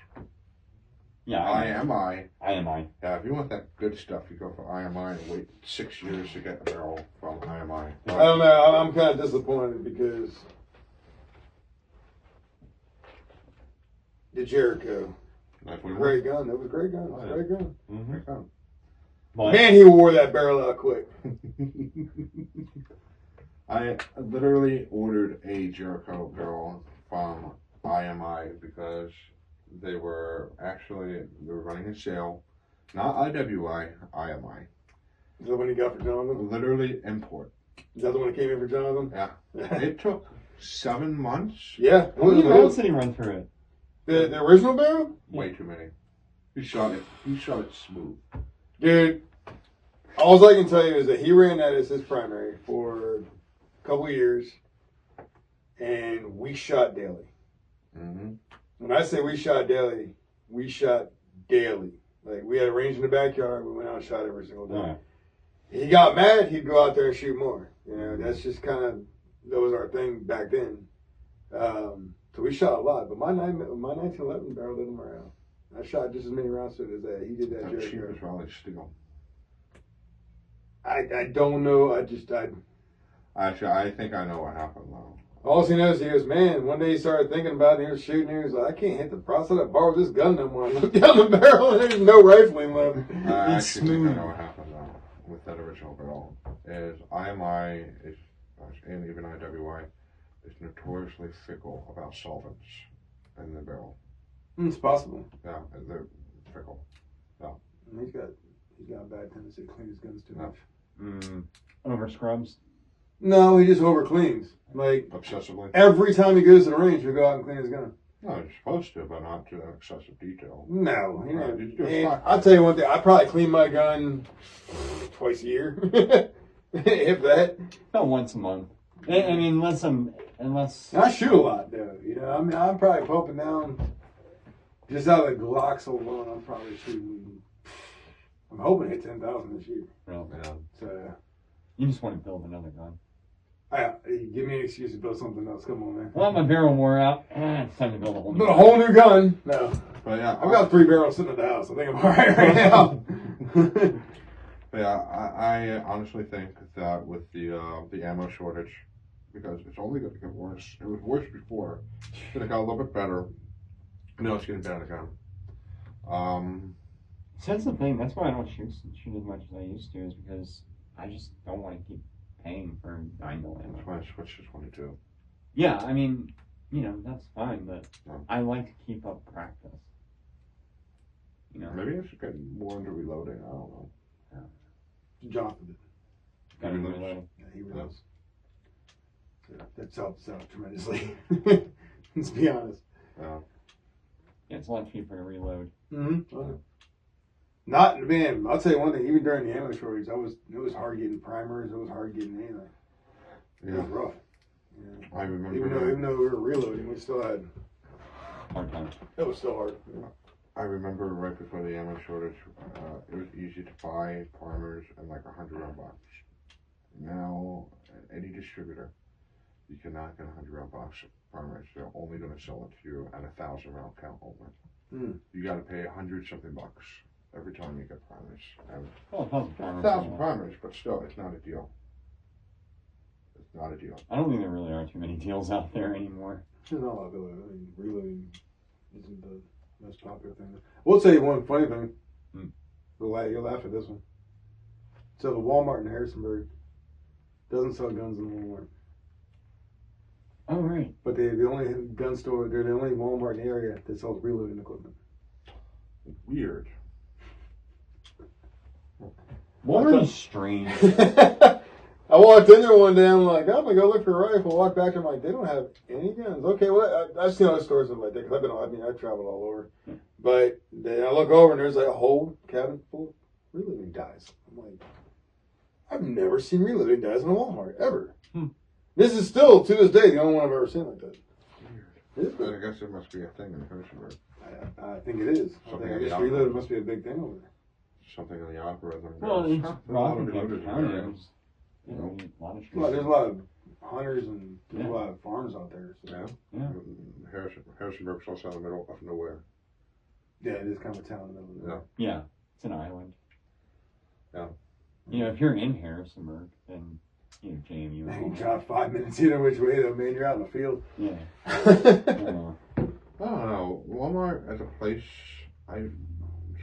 Yeah, I know. IMI. IMI. Yeah, if you want that good stuff, you go for IMI and wait 6 years to get a barrel from IMI. I don't know. I'm kind of disappointed because the Jericho, Like, we great gun. That was a great gun. It was a great gun. Mm-hmm. want. But Man, he wore that barrel out quick. I literally ordered a Jericho barrel from IMI because they were running a sale. Not IWI, IMI. Is that when he got for Jonathan? Literally import. Is that the one that came in for Jonathan? Yeah. It took 7 months. Yeah. how many rounds did he run through it? The original barrel? Way too many. He shot it smooth. Dude, all I can tell you is that he ran that as his primary for a couple of years, and we shot daily. Mm-hmm. When I say we shot daily, we shot daily. Like, we had a range in the backyard, we went out and shot every single day. Yeah. He got mad, he'd go out there and shoot more. You know, that's just kind of, that was our thing back then. So we shot a lot, but my 1911 barrel didn't wear out. I shot just as many rounds to it as that. He did that How cheap Jericho. is Raleigh steel? I don't know. Actually, I think I know what happened though. All he knows, he goes, man, one day he started thinking about it, he was shooting, he was like, I can't hit the process, I borrowed this gun no more. I looked down the barrel and there's no rifling left. I It's actually think I smooth. know what happened though with that original barrel. Is IMI is and even IWI is notoriously fickle about solvents in the barrel. It's possible. Yeah, they're fickle. He's got a bad tendency to clean his guns too Yeah. much. Over scrubs. No, he just over cleans. Like, Obsessively. every time he goes to the range, he'll go out and clean his gun. No, you're supposed to, but not to that excessive detail. No, he Right, don't. you do And fine. I'll tell you one thing, I probably clean my gun twice a year. If that. About once a month. I mean, unless And I shoot a lot, though. You know, I mean, I'm probably pumping down just out of the Glocks alone. I'm probably shooting. I'm hoping to hit 10,000 this year. well, Yeah. So, you just want to build another gun. give me an excuse to build something else. Come on, man. Well, my barrel wore out. It's time to build a whole new Build a gun. whole new gun. No, But yeah, I've got 3 barrels sitting at the house. I think I'm all right now. But yeah, I honestly think that with the ammo shortage, because it's only going to get worse. It was worse before, but it got a little bit better. No, it's getting better again. So that's the thing. That's why I don't shoot as much as I used to, is because I just don't want to keep paying for 9mm ammo. That's why I switched to 22. Yeah, I mean, that's fine, but No. I like to keep up practice. Maybe I should get more into reloading. I don't know. Jonathan did. Gotta Reloads. reload. Yeah, he reloads. Yeah, that's helps out tremendously. Let's be honest. Yeah, it's a lot cheaper to reload. Mm-hmm. Not man. I'll tell you one thing. Even during the ammo shortage, it was hard getting primers. It was hard getting anything. It was rough. Yeah. I remember. Even though we were reloading, we still had. Hard time. It was still hard. I remember right before the ammo shortage, it was easy to buy primers and like 100-round box. Now, at any distributor, you cannot get a 100-round box of primers. They're only going to sell it to you at a 1,000-round count only. You got to pay 100-something bucks every time you get primers. And Well, 1,000 primers. 1,000 primers, but still, it's not a deal. It's not a deal. I don't think there really are too many deals out there anymore. There's not a lot of it. I mean, reloading isn't the most popular thing. We'll tell you one funny thing. You'll laugh at this one. So the Walmart in Harrisonburg doesn't sell guns in Walmart. Oh, right. But they're the only gun store, they're the only Walmart in the area that sells reloading equipment. Weird. Walmart is strange. I walked in there one day, I'm like, I'm gonna go look for a rifle. Walk back, I'm like, they don't have any guns. Okay, well, I've seen other stores that like that, because I've traveled all over. But then I look over and there's like a whole cabinet full of reloading dies. I'm like, I've never seen reloading dies in a Walmart, ever. This is still, to this day, the only one I've ever seen like that. Weird. But I guess there must be a thing in Harrisonburg. I think it is. I Something think in the reloading must be a big thing over there. Something in the algorithm. Well, goes, it's "Huh, there's a lot of Rockingham reloaders in County. there." There's, a lot of Well, there's a streets. lot of hunters and there's Yeah. a lot of farms out there. So. Yeah. Yeah. Harrisonburg's also in the middle of nowhere. Yeah, it is kind of a town in the middle of nowhere. Yeah, it's an island. Yeah. If you're in Harrisonburg, then, JMU. Man, you drive 5 minutes either which way though, man. You're out in the field. Yeah. I don't know. Walmart as a place, I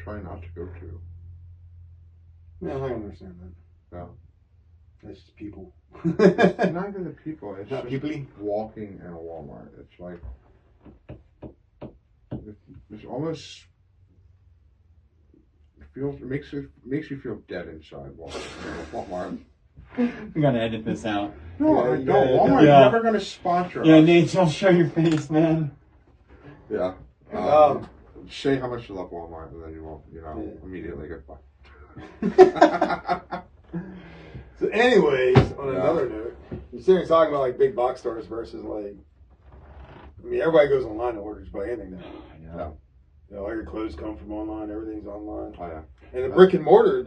try not to go to. Yeah, I understand that. Yeah. That's just people. It's not even the people. It's Not just people-y? walking in a Walmart. It's like it's almost makes you feel dead inside Walmart. We gotta edit this out. No, Yeah, I you don't. gotta- Walmart's Yeah. never going to sponsor Yeah, us. Nate, don't show your face, man. Yeah. Um, Say how much you love Walmart, and then you won't, Yeah. immediately get fucked. So, anyways, on Yeah. another note, you're sitting here talking about like big box stores versus like, I mean, everybody goes online and orders by anything now. Yeah. All your clothes come from online. Everything's online. Oh yeah. And the brick and mortar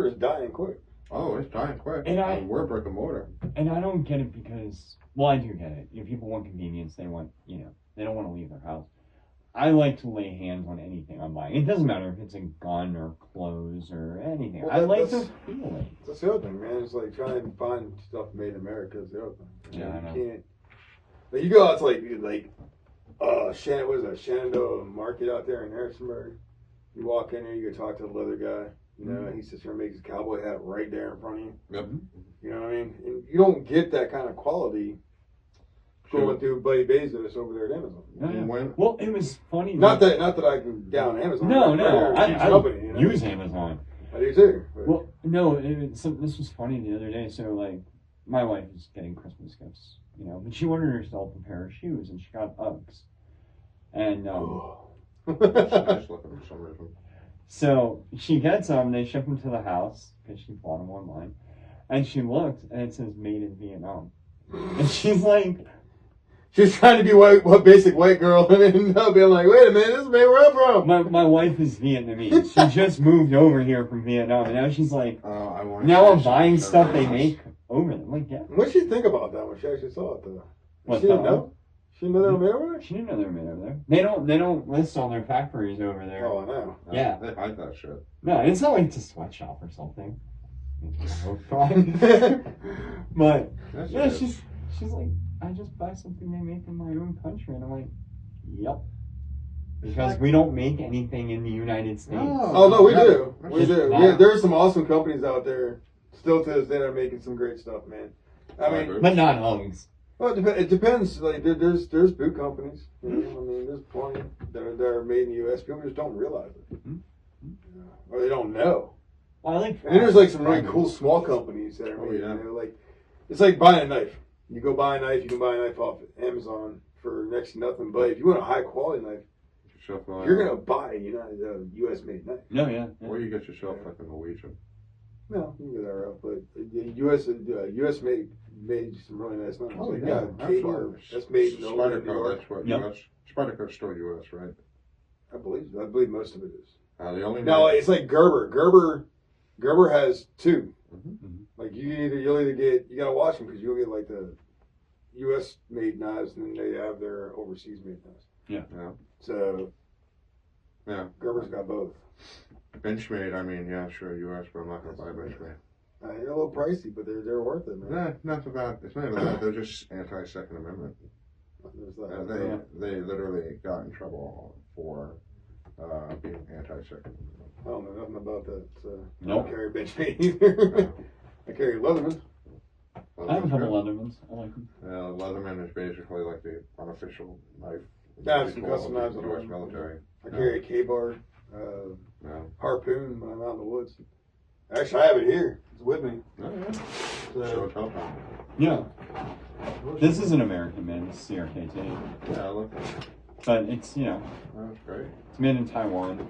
is dying quick. Oh, it's dying quick. And we're brick and mortar. And I don't get it because, well, I do get it. People want convenience. They want, they don't want to leave their house. I like to lay hands on anything I'm buying. It doesn't matter if it's a gun or clothes or anything. Well, I like to that's- feel it. That's the other thing, man. It's like trying to find stuff made in America is the other thing. Yeah, I know. You can't. Like you go out to what is that? Shenandoah Market out there in Harrisonburg. You walk in there, you go talk to the leather guy. He sits there and makes his cowboy hat right there in front of you. Yep. You know what I mean? And you don't get that kind of quality going through Buddy Bezos over there at Amazon. No, yeah. When- Well, it was funny. Not that I can down Amazon. No, They're a huge I company, you know? use Amazon. I do too. But Well, no, this was funny the other day. So, my wife is getting Christmas gifts, but she ordered herself a pair of shoes, and she got Uggs. And Nice looking for some reason. so she gets them, they ship them to the house, because she bought them online. And she looked, and it says made in Vietnam. And she's like, she's trying to be basic white girl, and then they'll be like, wait a minute, this is where I'm from. my wife is Vietnamese. She just moved over here from Vietnam, and now she's like, I want. now I'm buying stuff they make over there. I'm like, yeah. What did she think about that when she actually saw it, though? What, She didn't the- know? She didn't know they were made over there? She didn't know they were made over there. They don't list all their factories over there. Oh, I know. Yeah. They hide that shit. No, it's not like it's a sweatshop or something. But That's yeah, it. she's like, I just buy something they make in my own country, and I'm like, yep. Because we don't make anything in the United States. Oh, no, we do. That's We just do. not- Yeah, there are some awesome companies out there still to this day that are making some great stuff, man. I mean, But not Uggs. Well, it depends. Like there's boot companies. You know? I mean, there's plenty that are made in the U.S. People just don't realize it, or they don't know. Well, I think. And then there's like some really cool small companies that are made. yeah. You know, like it's like buying a knife. You go buy a knife. You can buy a knife off Amazon for next to nothing. But if you want a high quality knife, you're gonna buy a U.S. made knife. No, yeah. Or you get yourself like a Norwegian. No, you can go that route. But U.S. made some really nice knives. Oh, Like, yeah, Kmart, that's made in New Spyderco, York. that's what Yep. U.S. Spyderco's still U.S., right? I believe most of it is. The only No, it's like Gerber. Gerber has two. Mhm. Like you'll either get, you gotta watch them because you'll get like the U.S. made knives and then they have their overseas made knives. Yeah. So Yeah. Gerber's got both. Benchmade, I mean, yeah, sure, U.S., but I'm not going to buy Benchmade. They're a little pricey, but they're worth it, man. Nah, not about, it's not even that, they're just anti-Second Amendment. There's that. They literally got in trouble for being anti-Second I don't know nothing about that. So I Nope. don't carry Benchmade either. I carry Leatherman. I have a couple Leathermans. I like them. Leatherman is basically like the unofficial knife. Yeah, I have some custom knives of at the U.S. home. military. I carry a K-bar, No. harpoon when I'm out in the woods. Actually, I have it here. It's with me. So So, it's helpful. Yeah. This is an American made. This is CRKT. Yeah, look, But it's, that's great. it's made in Taiwan.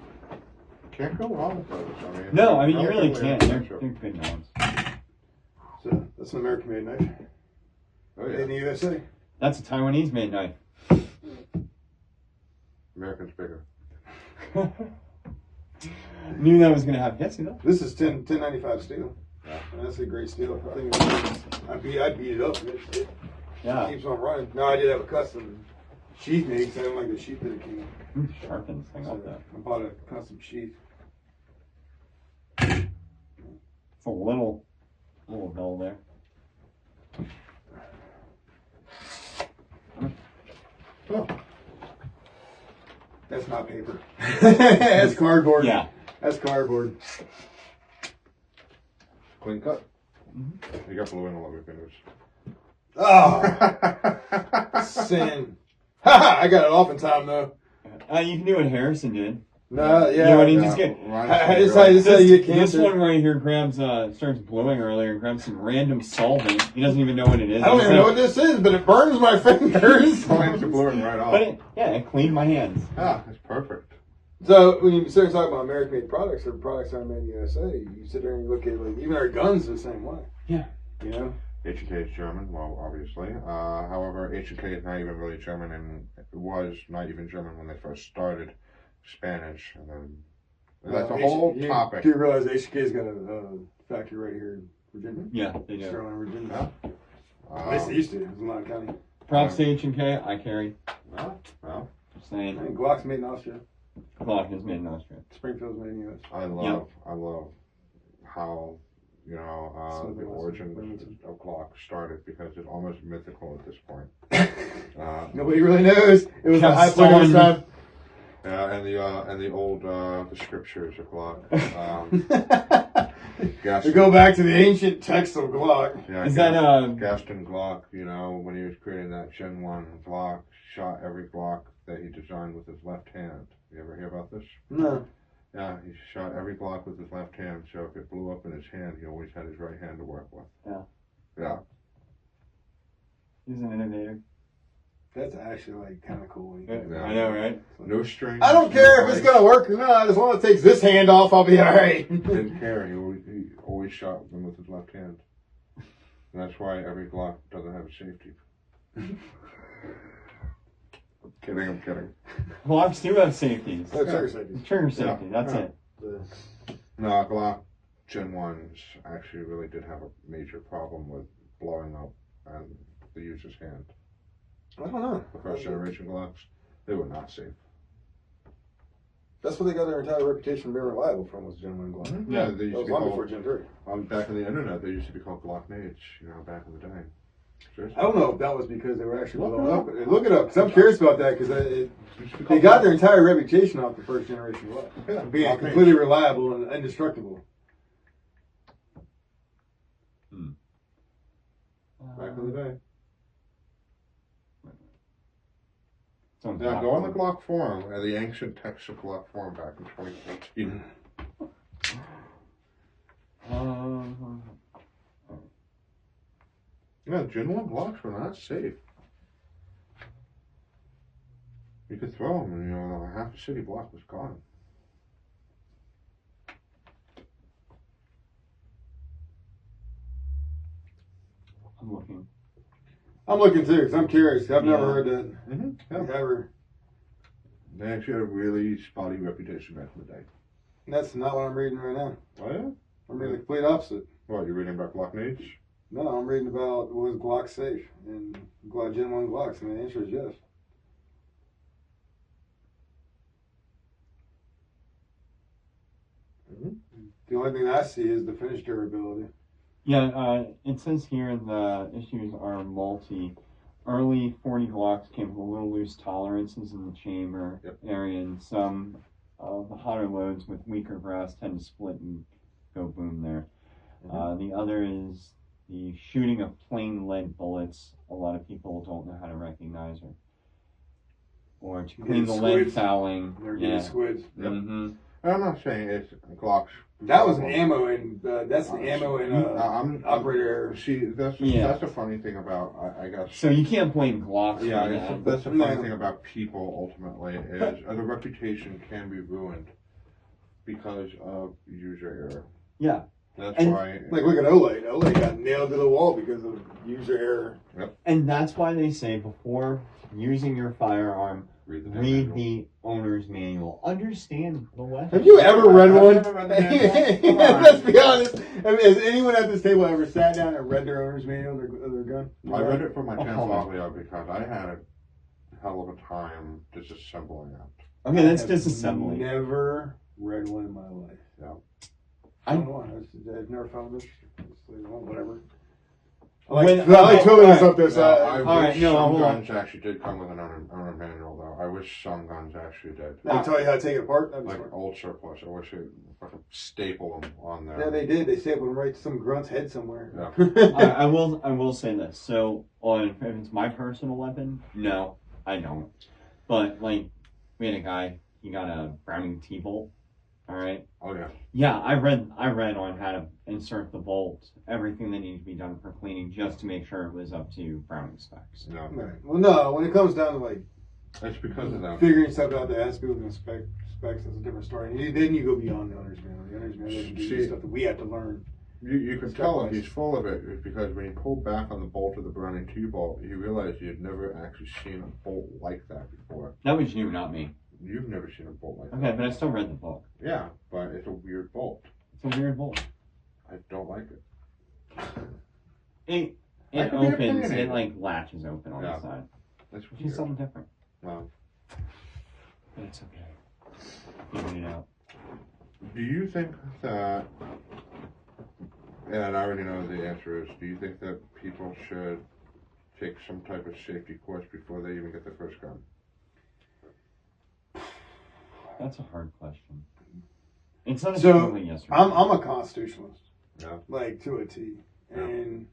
Can't go wrong with those. I mean, No, I mean, you really relatively can't. They're inexpensive. good knives. so that's an American made knife. Oh Made in the yeah, USA. That's a Taiwanese made knife. American's bigger. Knew that was going to happen. Yes, you know. This is 1095 steel. Yeah. And that's a great steel. I think I beat it up. It Yeah. keeps on running. No, I did have a custom sheath made because I didn't like the sheath that it came in. Sharpen this thing So up, though. I bought a custom sheath. It's a little hole there. Oh, That's not paper. That's cardboard. Yeah. That's cardboard. clean cut. You got blue in all of your fingers. Oh, sin. I got it off in time though. You can do what Harrison did. No, yeah. You know what he just get? This how you get This cancer. one right here grabs, starts blowing earlier and grabs some random solvent. He doesn't even know what it is. I don't even know what this is, but it burns my fingers. Flames are blowing right off. But it cleaned my hands. It's perfect. So when you start talking about American-made products or products that are made in the USA, you sit there and you look at like even our guns the same way. Yeah. You know. H&K is German, well, obviously. However, H&K is not even really German, and it was not even German when they first started. Spanish, and then that's a whole topic. Do you realize HK's got a factory right here in Virginia? Yeah, they do. Sterling, Virginia. At least they Um, used to. It was in Lyon County. Props to H&K. I carry. well, Just saying. And Glock's made in Austria. Glock is made in Austria. Springfield's made in the US. I love how Some the of us origins limited. of Glock started, because it's almost mythical at this point. Nobody really knows. It was a Kept high point of stolen. time. And the old the scriptures of Glock. We Gaston, go back to the ancient text of Glock. yeah, Is that, Gaston Glock? You know, when he was creating that Gen 1 Glock, shot every Glock that he designed with his left hand. You ever hear about this? No. Yeah, he shot every Glock with his left hand, so if it blew up in his hand, he always had his right hand to work with. Yeah. Yeah. He's an innovator. That's actually like kind of cool. Yeah, I know, right? No strings. I don't care if it's gonna work or not. As long as it takes this hand off, I'll be alright. Didn't care. He always shot them with his left hand. And that's why every Glock doesn't have a safety. I'm kidding. Glocks do have safeties. That's trigger safety. Trigger safety, that's Yeah. it. No, Glock Gen 1s actually really did have a major problem with blowing up the user's hand. I don't know. The first generation Glocks, they were not safe. That's what they got their entire reputation of being reliable from, was Gen 1 Glock. Yeah, they That used was to be long before called, Gen 3. back in the internet, they used to be called Glock nades, back in the day. Seriously. I don't know if that was because they were actually Look blown it up. up. Look it up, because I'm curious about that, because It used to be they called got Glock- their entire reputation off the first generation Glock. Yeah, Being Glock completely nades. reliable and indestructible. Back in the day. Someone's Now Glock go on the forum. Glock forum, the ancient text of Glock forum back in 2014. Yeah, genuine Glocks were not safe. You could throw them, and half the city block was gone. I'm looking too, because I'm curious. I've never Yeah. heard that. Mm-hmm. Ever. They actually had a really spotty reputation back in the day. That's not what I'm reading right now. Oh yeah? I'm reading the complete opposite. What, you're reading about Glock nades? No, I'm reading about was Glock safe and genuine Glocks, and the answer is yes. Mm-hmm. The only thing I see is the finish durability. Yeah, it says here the issues are multi. Early 40 Glocks came with a little loose tolerances in the chamber area, and some of the hotter loads with weaker brass tend to split and go boom there. The other is the shooting of plain lead bullets. A lot of people don't know how to recognize or to clean the lead squids. fouling. They're getting Yeah. squids. Yep. Mm-hmm. I'm not saying it's Glocks. That was an ammo and that's the ammo and I'm operator error. See, that's the funny thing about I guess. So you can't blame Glocks. Yeah, for that. that's the funny thing about people. Ultimately, is the reputation can be ruined because of user error. Yeah. That's And- why. Like look at Olay. Olay got nailed to the wall because of user error. And that's why they say before using your firearm, read manual. the owner's manual. Understand the weapon. Have you ever read I've one? never read the manual. Come on. Let's be honest. I mean, has anyone at this table ever sat down and read their owner's manual of their gun? I read it for my 10th hold on. Lafayette because I had a hell of a time disassembling it. Okay, that's I have disassembly. Never read one in my life. Yeah. I don't know why. I've never found this. Whatever. I When- like totally alright. up there. So I all right, wish no, some hold on. guns actually did come with an owner manual, though. I wish some guns actually did. they tell you how to take it apart. That'd be Like smart. old surplus. I wish they fucking staple them on there. Yeah, they did. They stapled them right to some grunt's head somewhere. I will say this. So on if it's my personal weapon, no, I don't. But like we had a guy, he got a Browning T-bolt. All right. Oh yeah. Yeah, I read on how to insert the bolt, everything that needed to be done for cleaning, just to make sure it was up to Browning specs. No. Right. Well, no. When it comes down to like It's because of that. figuring stuff out that has to be within specs, that's a different story. And then you go beyond the owner's manual. The owner's manual doesn't give you See- stuff that we have to learn. You can tell if he's full of it because when he pulled back on the bolt of the Browning T-bolt, he realized he had never actually seen a bolt like that before. That was you, not me. You've never seen a bolt like Okay, that. but I still read the book. Yeah, but it's a weird bolt. It's a weird bolt. I don't like it. It I can be opens. opinionated. It like latches open on Yeah. the side. That's Which weird. is something different. Well, But it's okay. Figure it out. do you think that, and I already know the answer is, do you think that people should take some type of safety course before they even get their first gun? That's a hard question. It's not a So, totally yes or no. I'm a constitutionalist. Yeah. Like to a T. Yeah. And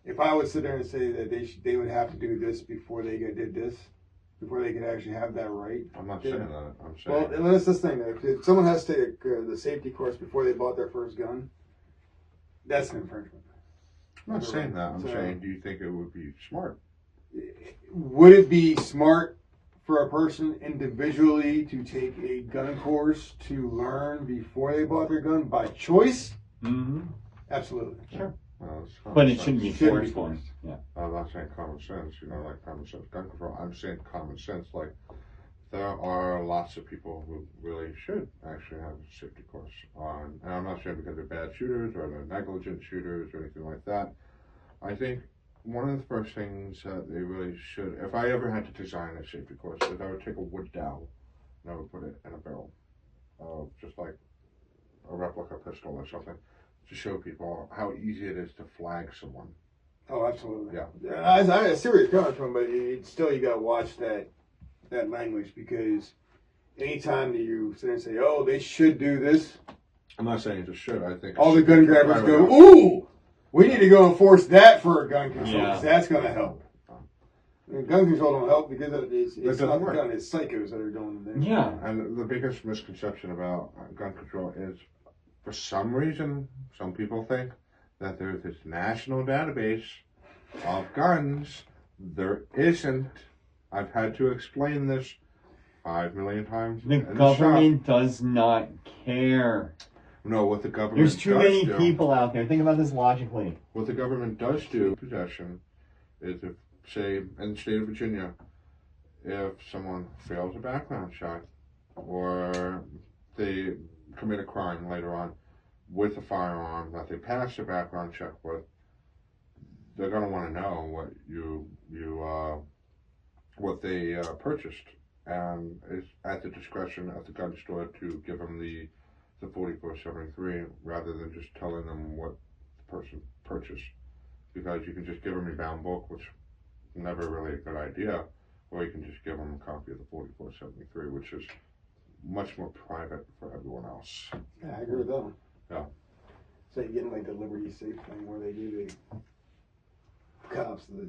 if I would sit there and say that they would have to do this before they did this, before they could actually have that right. I'm not Yeah. saying that. I'm Well, saying. that's this thing. If someone has to take the safety course before they bought their first gun, that's an infringement. I'm not saying that. I'm So- saying, do you think it would be smart? Would it be smart for a person individually to take a gun course to learn before they bought their gun by choice? Mm-hmm. Absolutely. Well, it's common But it sense. shouldn't be Shouldn't be forced on. forced. Yeah. I'm not saying common sense, like common sense gun control. I'm saying common sense, like there are lots of people who really should actually have a safety course on, and I'm not saying because they're bad shooters or they're negligent shooters or anything like that. I think one of the first things that they really should, if I ever had to design a safety course, is I would take a wood dowel and I would put it in a barrel, just like a replica pistol or something, to show people how easy it is to flag someone. Oh, absolutely. Yeah. I see where you're coming from, but still you got to watch that language, because anytime that you sit there and say, "Oh, they should do this," I'm not saying it just should. I think all the gun grabbers Right, go, right. "Ooh, we need to go enforce that for a gun control. 'Cause Yeah. that's going to help." Gun control don't help because it's doesn't not the work. gun, it's psychos that are doing the thing. Yeah. And the biggest misconception about gun control is, for some reason, some people think that there's this national database of guns. There isn't. I've had to explain this 5 million times. The in shop. government does not care. No, what the government There's too does many do, people out there. Think about this logically. What the government does do, possession, is if, say, in the state of Virginia, if someone fails a background check or they commit a crime later on with a firearm that they passed a background check with, they're going to want to know what they purchased, and it's at the discretion of the gun store to give them the 4473 rather than just telling them what the person purchased, because you can just give them your bound book, which is never really a good idea, or you can just give them a copy of the 4473, which is much more private for everyone else. Yeah, I agree with that one. Yeah. So you're getting like the Liberty Safe thing where they do the cops, the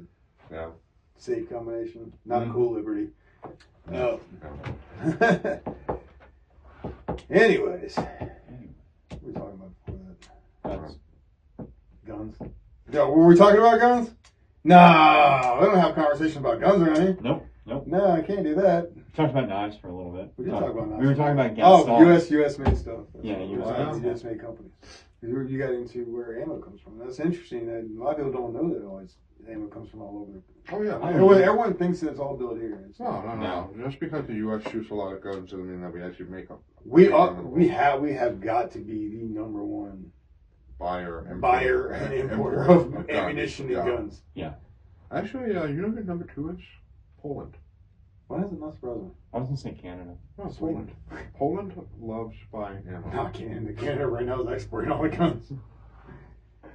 Yeah. safe combination. Not cool Liberty. No. Yeah. Anyways, what were we talking about before that? That's, Guns. Yeah, were we talking about guns? No, we don't have conversations about guns around here. nope. No, I can't do that. We talked about knives for a little bit. We did talk about knives. We were talking about gas Oh, stalls. US made stuff. Yeah, US US made companies. You got into where ammo comes from. That's interesting. That a lot of people don't know that always ammo comes from all over the. Oh yeah. Everyone thinks that it's all built here. It's No. Just because the U.S. shoots a lot of guns doesn't mean that we actually make them. we have got to be the number one buyer and importer of ammunition and guns. Actually, you know who number 2 is? Poland. Why is it not surprising? I was gonna say Canada. No, Sweden. Poland loves buying ammo. Not Canada. Canada right now is exporting all the guns.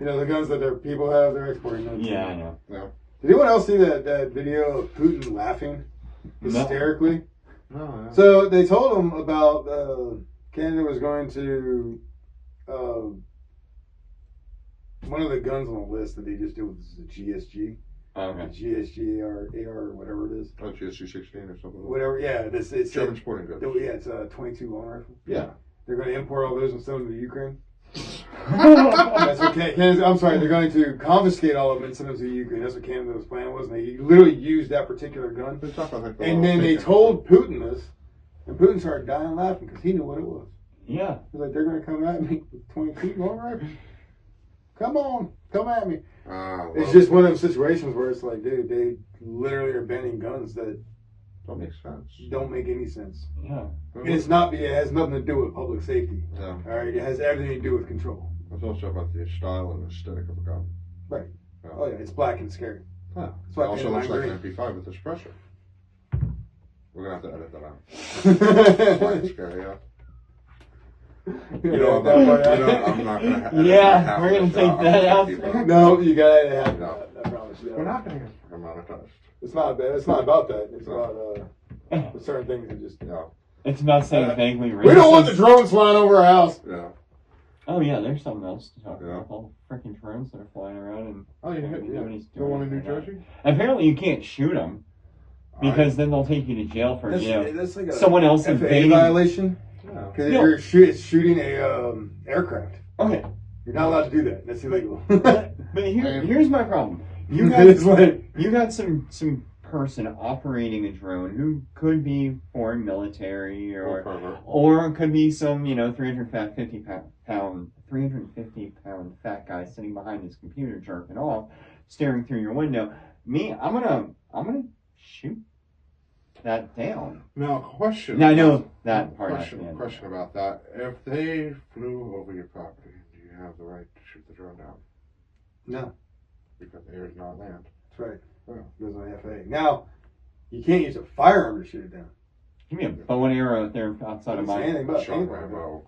You know, the guns that their people have, they're exporting them. Yeah, I know. Did anyone else see that video of Putin laughing hysterically? No. So they told him about Canada was going to one of the guns on the list that they just did was the GSG. Oh, okay. GSG AR, whatever it is. Oh, GSG-16 or something. Whatever, yeah. It's German sporting goods. Yeah, it's a 22 long rifle. Yeah. They're going to import all those and send them to Ukraine. That's what Canada, I'm sorry, they're going to confiscate all of them and send them to Ukraine. That's what Canada's plan was. And they literally used that particular gun. They talk about, like, the And then they told Putin this, and Putin started dying laughing because he knew what it was. Yeah. He's like, they're going to come at me with 22 long rifles. Come on, come at me. well, It's just one of those situations where it's like, dude, they literally are banning guns that don't make sense. don't make any sense. Yeah. And it's not, it has nothing to do with public safety. Yeah. All right, it has everything to do with control. It's also about the style and aesthetic of a gun. Right. Yeah. Oh yeah, it's black and scary. Yeah. That's It why I also painted looks mine like green. an MP5 with a suppressor. We're gonna have to edit that out. Black and scary, yeah. You know, I'm not gonna edit Yeah, half we're of gonna this take that out. Keep it. No, you gotta have No. that. I promise you. We're not gonna get fucking monetized. It's not bad. It's not about that. It's No. about certain things that just. Yeah. It's about saying vaguely racist. We don't want the drones flying over our house. Yeah. Oh yeah, there's something else to talk Yeah. about. All the freaking drones that are flying around and Oh, you Yeah, hit, nobody's the one in New doing anything Jersey? apparently you can't shoot them because then they'll take you to jail for That's like a someone else FAA invading. violation. Yeah. Because No. if you're shooting a aircraft, Okay, you're not allowed to do that. That's illegal. but here's my problem. You It's got like you got some person operating a drone who could be foreign military or it could be some 350 pound fat guy sitting behind his computer jerking off, staring through your window. Me, I'm gonna shoot that down. Now, question. Now I know that part. Question about that. If they flew over your property, do you have the right to shoot the drone down? no, Because air is not land. that's right. Yeah. It goes on the FAA. Now, you can't use a firearm to shoot it down. Give me a bow and arrow out there outside of It's my. anything but Shotgun paintball. bow.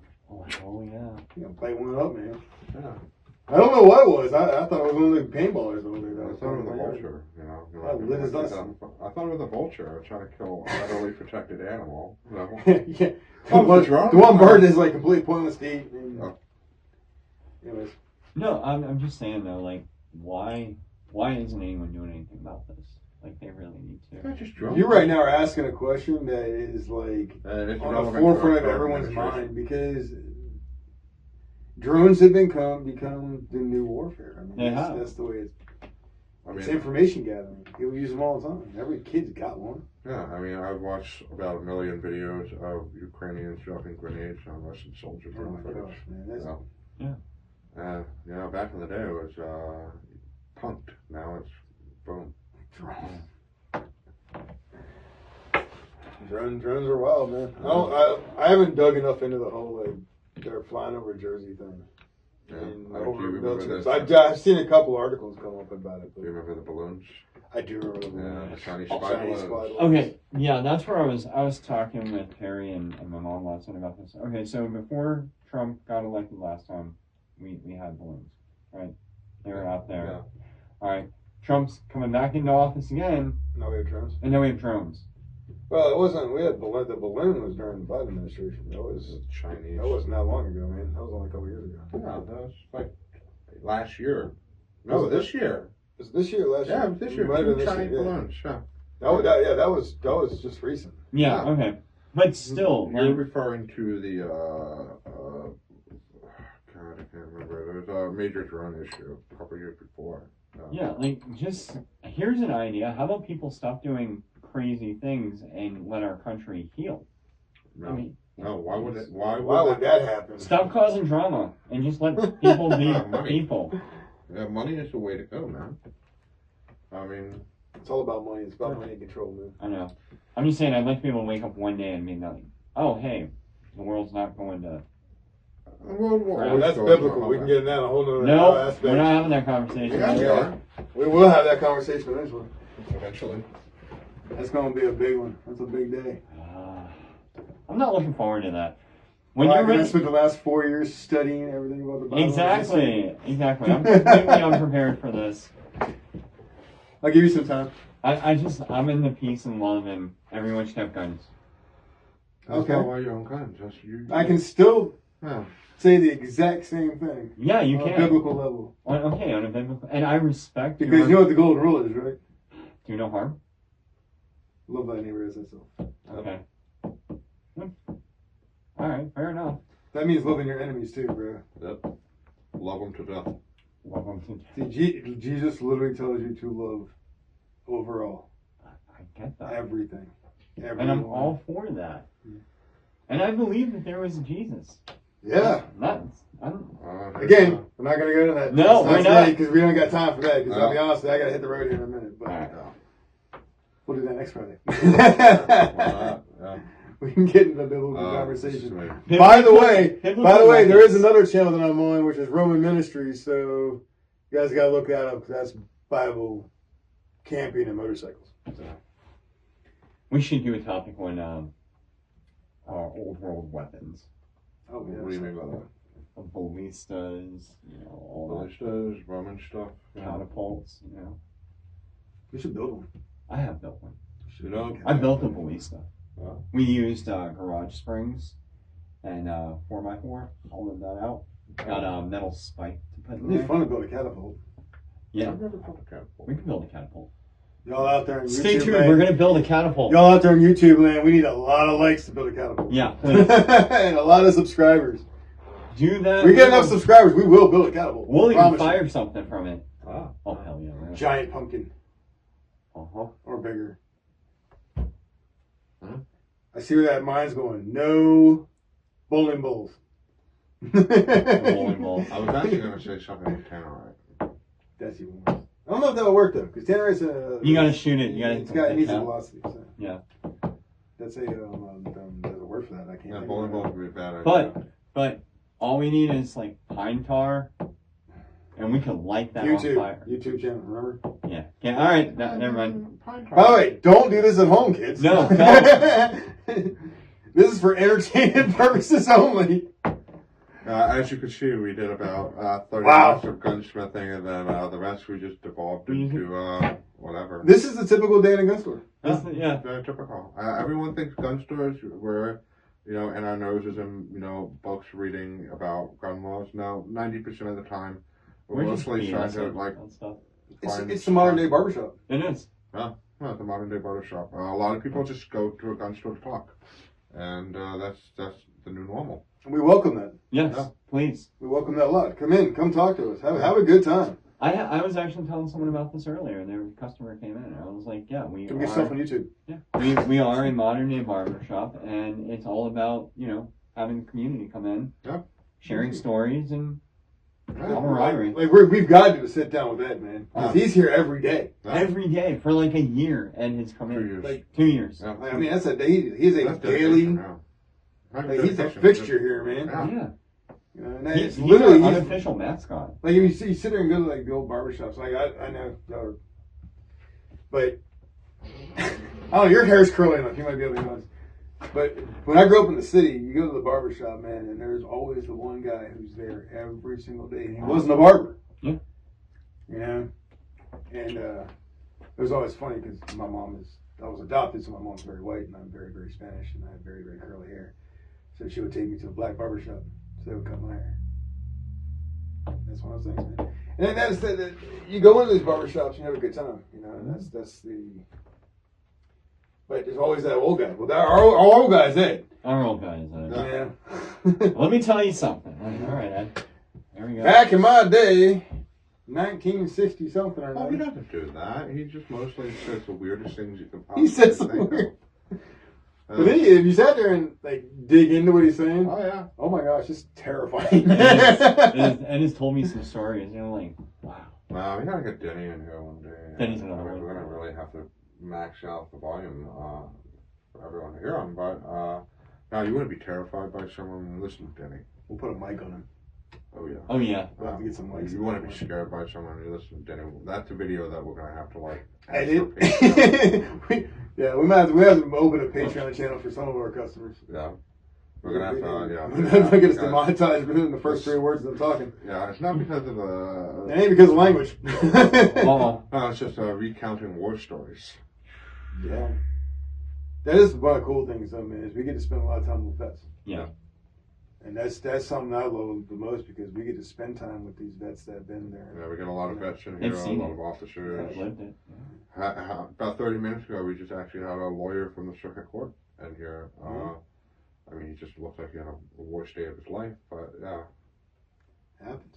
Oh yeah. You know, play one up, man. Yeah. I don't know what it was. I thought it was one of the paintballers over there. I thought it was a vulture, you know. Oh, lit as dust. I thought it was a vulture trying to kill a federally protected animal. You know? Yeah. Oh, the one, drone? the one bird is like completely pointless to eat. And, Oh. anyways, No, I'm just saying though, like why isn't anyone doing anything about this? Like they really need to. Not just drones. You right now are asking a question that is like It's on the relevant forefront to of our everyone's administration. mind because drones have become the new warfare. I mean, They have. that's the way it's I information gathering. People use them all the time. Every kid's got one. Yeah, I mean, I've watched about 1 million videos of Ukrainians dropping grenades on Russian soldiers. Oh my gosh, man, that's You know, back in the day it was punked. Now it's boom. Drones are wild, man. I haven't dug enough into the whole like they're flying over Jersey thing. Yeah. And Do over you remember military. that? So I've seen a couple articles come up about it. Do you But remember the balloons? I do remember the Yeah, the Chinese Oh, spy Chinese balloons. spy balloons. Okay, yeah, that's where I was talking with Perry and my mom last night about this. Okay, so before Trump got elected last time, we had balloons, right? They were out there. Yeah. All right, Trump's coming back into office again, No, we have drones. and now we have drones. Well, it wasn't. We had the balloon was during the Biden administration. That Chinese. wasn't that long ago, man. That was only a couple years ago. Yeah, that was like last year. No, Was it this year. Was it this year or last year? Yeah, it was this year. It might have 2 been this Chinese year, yeah. balloons. Yeah. That was just recent. Yeah, Yeah. okay, but still, You're like, referring to the God, I can't remember. There was a major drone issue a couple years before. yeah, like just here's an idea. How about people stop doing crazy things and let our country heal? No, I mean, no. Why would it? Why Why would would that happen? stop causing drama and just let people be Money. people. Yeah, money is the way to go, man. I mean, It's all about money. It's about money and control, man. I know. I'm just saying, I'd like to be able to wake up one day and be like, oh, hey, the world's not going to. we'll Well, always That's go biblical. into We can get in that a whole nother No, aspect. we're not having that conversation. Yeah, we are. We will have that conversation eventually. Eventually. That's going to be a big one. That's a big day. I'm not looking forward to that. When Well, you're I ready, spent the last 4 years studying everything about the Bible. exactly. I'm completely unprepared for this. I'll give you some time. I'm in the peace and love, and everyone should have guns. That's Okay. not why you own guns. That's you. I can still Yeah. say the exact same thing. Yeah, you on a can. biblical level. Okay, on a biblical, and I respect Because you know what the golden rule is, right? do no harm. Love thy neighbor as thyself. Okay. All right, fair enough. That means loving your enemies too, bro. Yep. Love them to death. Welcome to. See, Jesus literally tells you to love overall I get that. everything. And I'm all for that. And I believe that there was a Jesus. Yeah. Uh, Again, we're not gonna go into that. No, we're not. because we don't got time for that. Because I'll be No. honest, I gotta hit the road here in a minute. But Alright. we'll do that next Friday. yeah. We can get into the biblical Uh, conversation. sweet. By the way, Biblical there is methods. another channel that I'm on, which is Roman Ministries. So you guys gotta look that up. 'Cause that's Bible camping and motorcycles. We should do a topic on old world weapons. Oh, What do you mean by that? Ballistas, all Ballistas, Roman stuff. that. Catapults, We should build one. I have built one. You know, I built a ballista. Wow. We used garage springs and 4x4, hollowed that out. Got a metal spike to put in It'd be there. fun to build a catapult. Yeah, I've never built a catapult. we can build a catapult. Y'all out there in Stay YouTube tuned, land, we're going to build a catapult. y'all out there in YouTube land, we need a lot of likes to build a catapult. Yeah, please. And a lot of subscribers. Do that. We get enough subscribers, we will build a catapult. We'll even Promise you. fire something from it. Ah. Oh, hell yeah. man. Giant pumpkin Uh-huh. or bigger. Huh? I see where that mind's going. No bowling balls. Bowling ball. I was actually going to say something with Tannerite. That's even worse. I don't know if that would work though, because Tannerite's a. You gotta shoot it. You gotta It's got it needs a count. velocity. So. Yeah. That's there's a word for that. I can't. Yeah, think bowling of balls it. would be a bad idea. But all we need is like pine tar, and we could light that on fire. YouTube channel. Remember. Yeah. Yeah. All right. Never mind. By the way, don't do this at home, kids. No, This is for entertainment purposes only. As you can see, we did about 30 Wow. minutes of gunsmithing, and then the rest we just devolved into whatever. This is the typical day in a gun store. Yeah. Very typical. Everyone thinks gun stores were, in our noses and, books reading about gun laws. No, 90% of the time, we're We're just mostly trying BSing to, and stuff. It's find the modern day barbershop. It is. Well, the modern day barber shop. A lot of people just go to a gun store to talk, and that's the new normal. And we welcome that. Yes, Yeah. please. We welcome that a lot. Come in, come talk to us. Have a good time. I was actually telling someone about this earlier. Their customer came in, and I was like, "Yeah, we Come get stuff on YouTube. we are a modern day barber shop, and it's all about having the community come in, sharing stories and camaraderie Like we've got to sit down with Ed, man, because he's here every day. every day for like a year. Ed has come 2 in years. Like 2 years. Yeah. I mean, that's a he's a That's daily. dedication now. Not Like, he's a dedication, fixture here, man. Yeah. Yeah, You know, and he's it's literally our he's, unofficial mascot. like if you sit there and go to like the old barbershops, like I know, but I don't know, your hair's curly enough. You might be able to be honest. But when I grew up in the city, you go to the barbershop, man, and there's always the one guy who's there every single day, and he wasn't a barber. Yeah. You know, and it was always funny because I was adopted, so my mom's very white, and I'm very, very Spanish, and I have very, very curly hair. So she would take me to a black barbershop, so they would cut my hair. That's one of those things, man. And then that's that you go into these barbershops and you have a good time, you know, and that's the. But there's always that old guy. Well, our old guy's Ed. Our old guy is Ed. Yeah. Let me tell you something. All right, Ed. There we go. Back in my day, 1960 something or Oh, he nothing. doesn't do that. He just mostly says the weirdest things you can He possibly says the think weird. of. But then if you sat there and like dig into what he's saying, Oh yeah. oh my gosh, it's terrifying. Ed has told me some stories. Like, wow. Well, we gotta get Denny in here one day. Denny's another I mean, one. we're gonna really have to max out the volume for everyone to hear him. But now you wouldn't be terrified by someone listening to Denny. We'll put a mic on him. Oh yeah. Oh yeah. We'll have to get some mics. You want to be scared by someone who listens to Denny. That's a video that we're gonna have to like Edit. Patreon. We have to open a Patreon channel for some of our customers. Yeah. We're gonna have to, yeah. We're not gonna get us Guys, demonetized within the first 3 words of them talking. Yeah, it's not because of It ain't because of language. Oh, no, it's just recounting war stories. Yeah. That is one of the cool things, though, man, is we get to spend a lot of time with vets. yeah. And that's something I love the most because we get to spend time with these vets that have been there. Yeah, we got a lot of vets in I've here, a seen lot it. of officers. I've lived it. About 30 minutes ago, we just actually had a lawyer from the circuit court in here. I mean, he just looks like he had a worst day of his life, but yeah. Happens.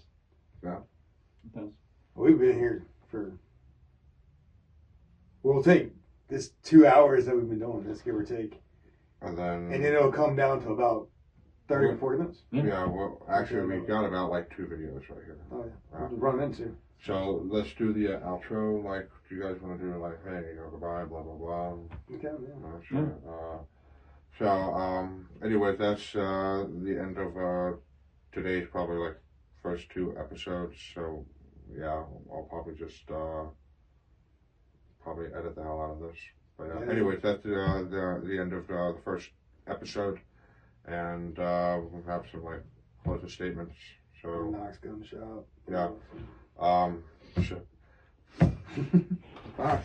Yeah. It does. We've been here for. We'll take this 2 hours that we've been doing this, give or take, And then, and then it'll come down to about 30 or 40 minutes. yeah, well, actually, we've got about like 2 videos right here. Oh yeah, we'll run into. So let's do the outro. Like, do you guys want to do like, hey, goodbye, blah, blah, blah? Okay, yeah. Sure. Anyways, that's the end of today's probably like first 2 episodes. So yeah, I'll probably just probably edit the hell out of this. But Yeah. anyways, that's the end of the first episode, and we'll have some like closing statements. So Knox Gun Shop. Yeah. Shit.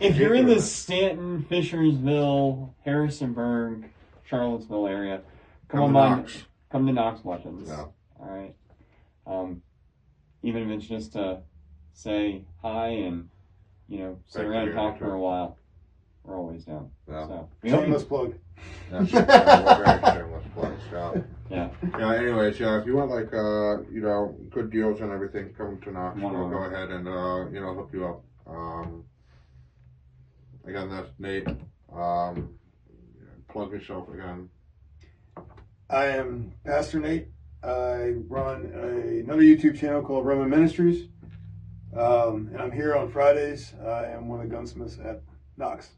If you're in the Stanton, Fishersville, Harrisonburg, Charlottesville area, come to Knox Weapons. Yeah. All right. Even if it's just to say hi and sit Thank around you, and talk Andrew. for a while, we're always down. Yeah. So we hope Shameless plug. That's we're very shameless plugs, yeah. Yeah. Yeah, anyways, yeah, if you want like good deals and everything, come to Knox. One We'll of go them. ahead and hook you up. Again, that's Nate. Plug yourself again. I am Pastor Nate. I run another YouTube channel called Roman Ministries. And I'm here on Fridays. I am one of the gunsmiths at Knox.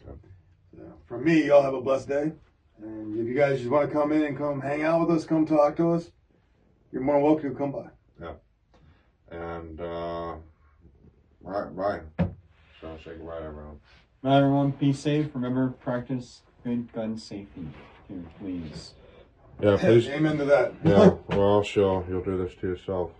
Yep. So from me, y'all have a blessed day. And if you guys just want to come in and come hang out with us, come talk to us, you're more than welcome to come by. And bye. So say goodbye, everyone. Bye, everyone. Be safe. Remember, practice good gun safety, too, please. Yeah, please. Amen to that. Yeah, well, sure, you'll do this to yourself.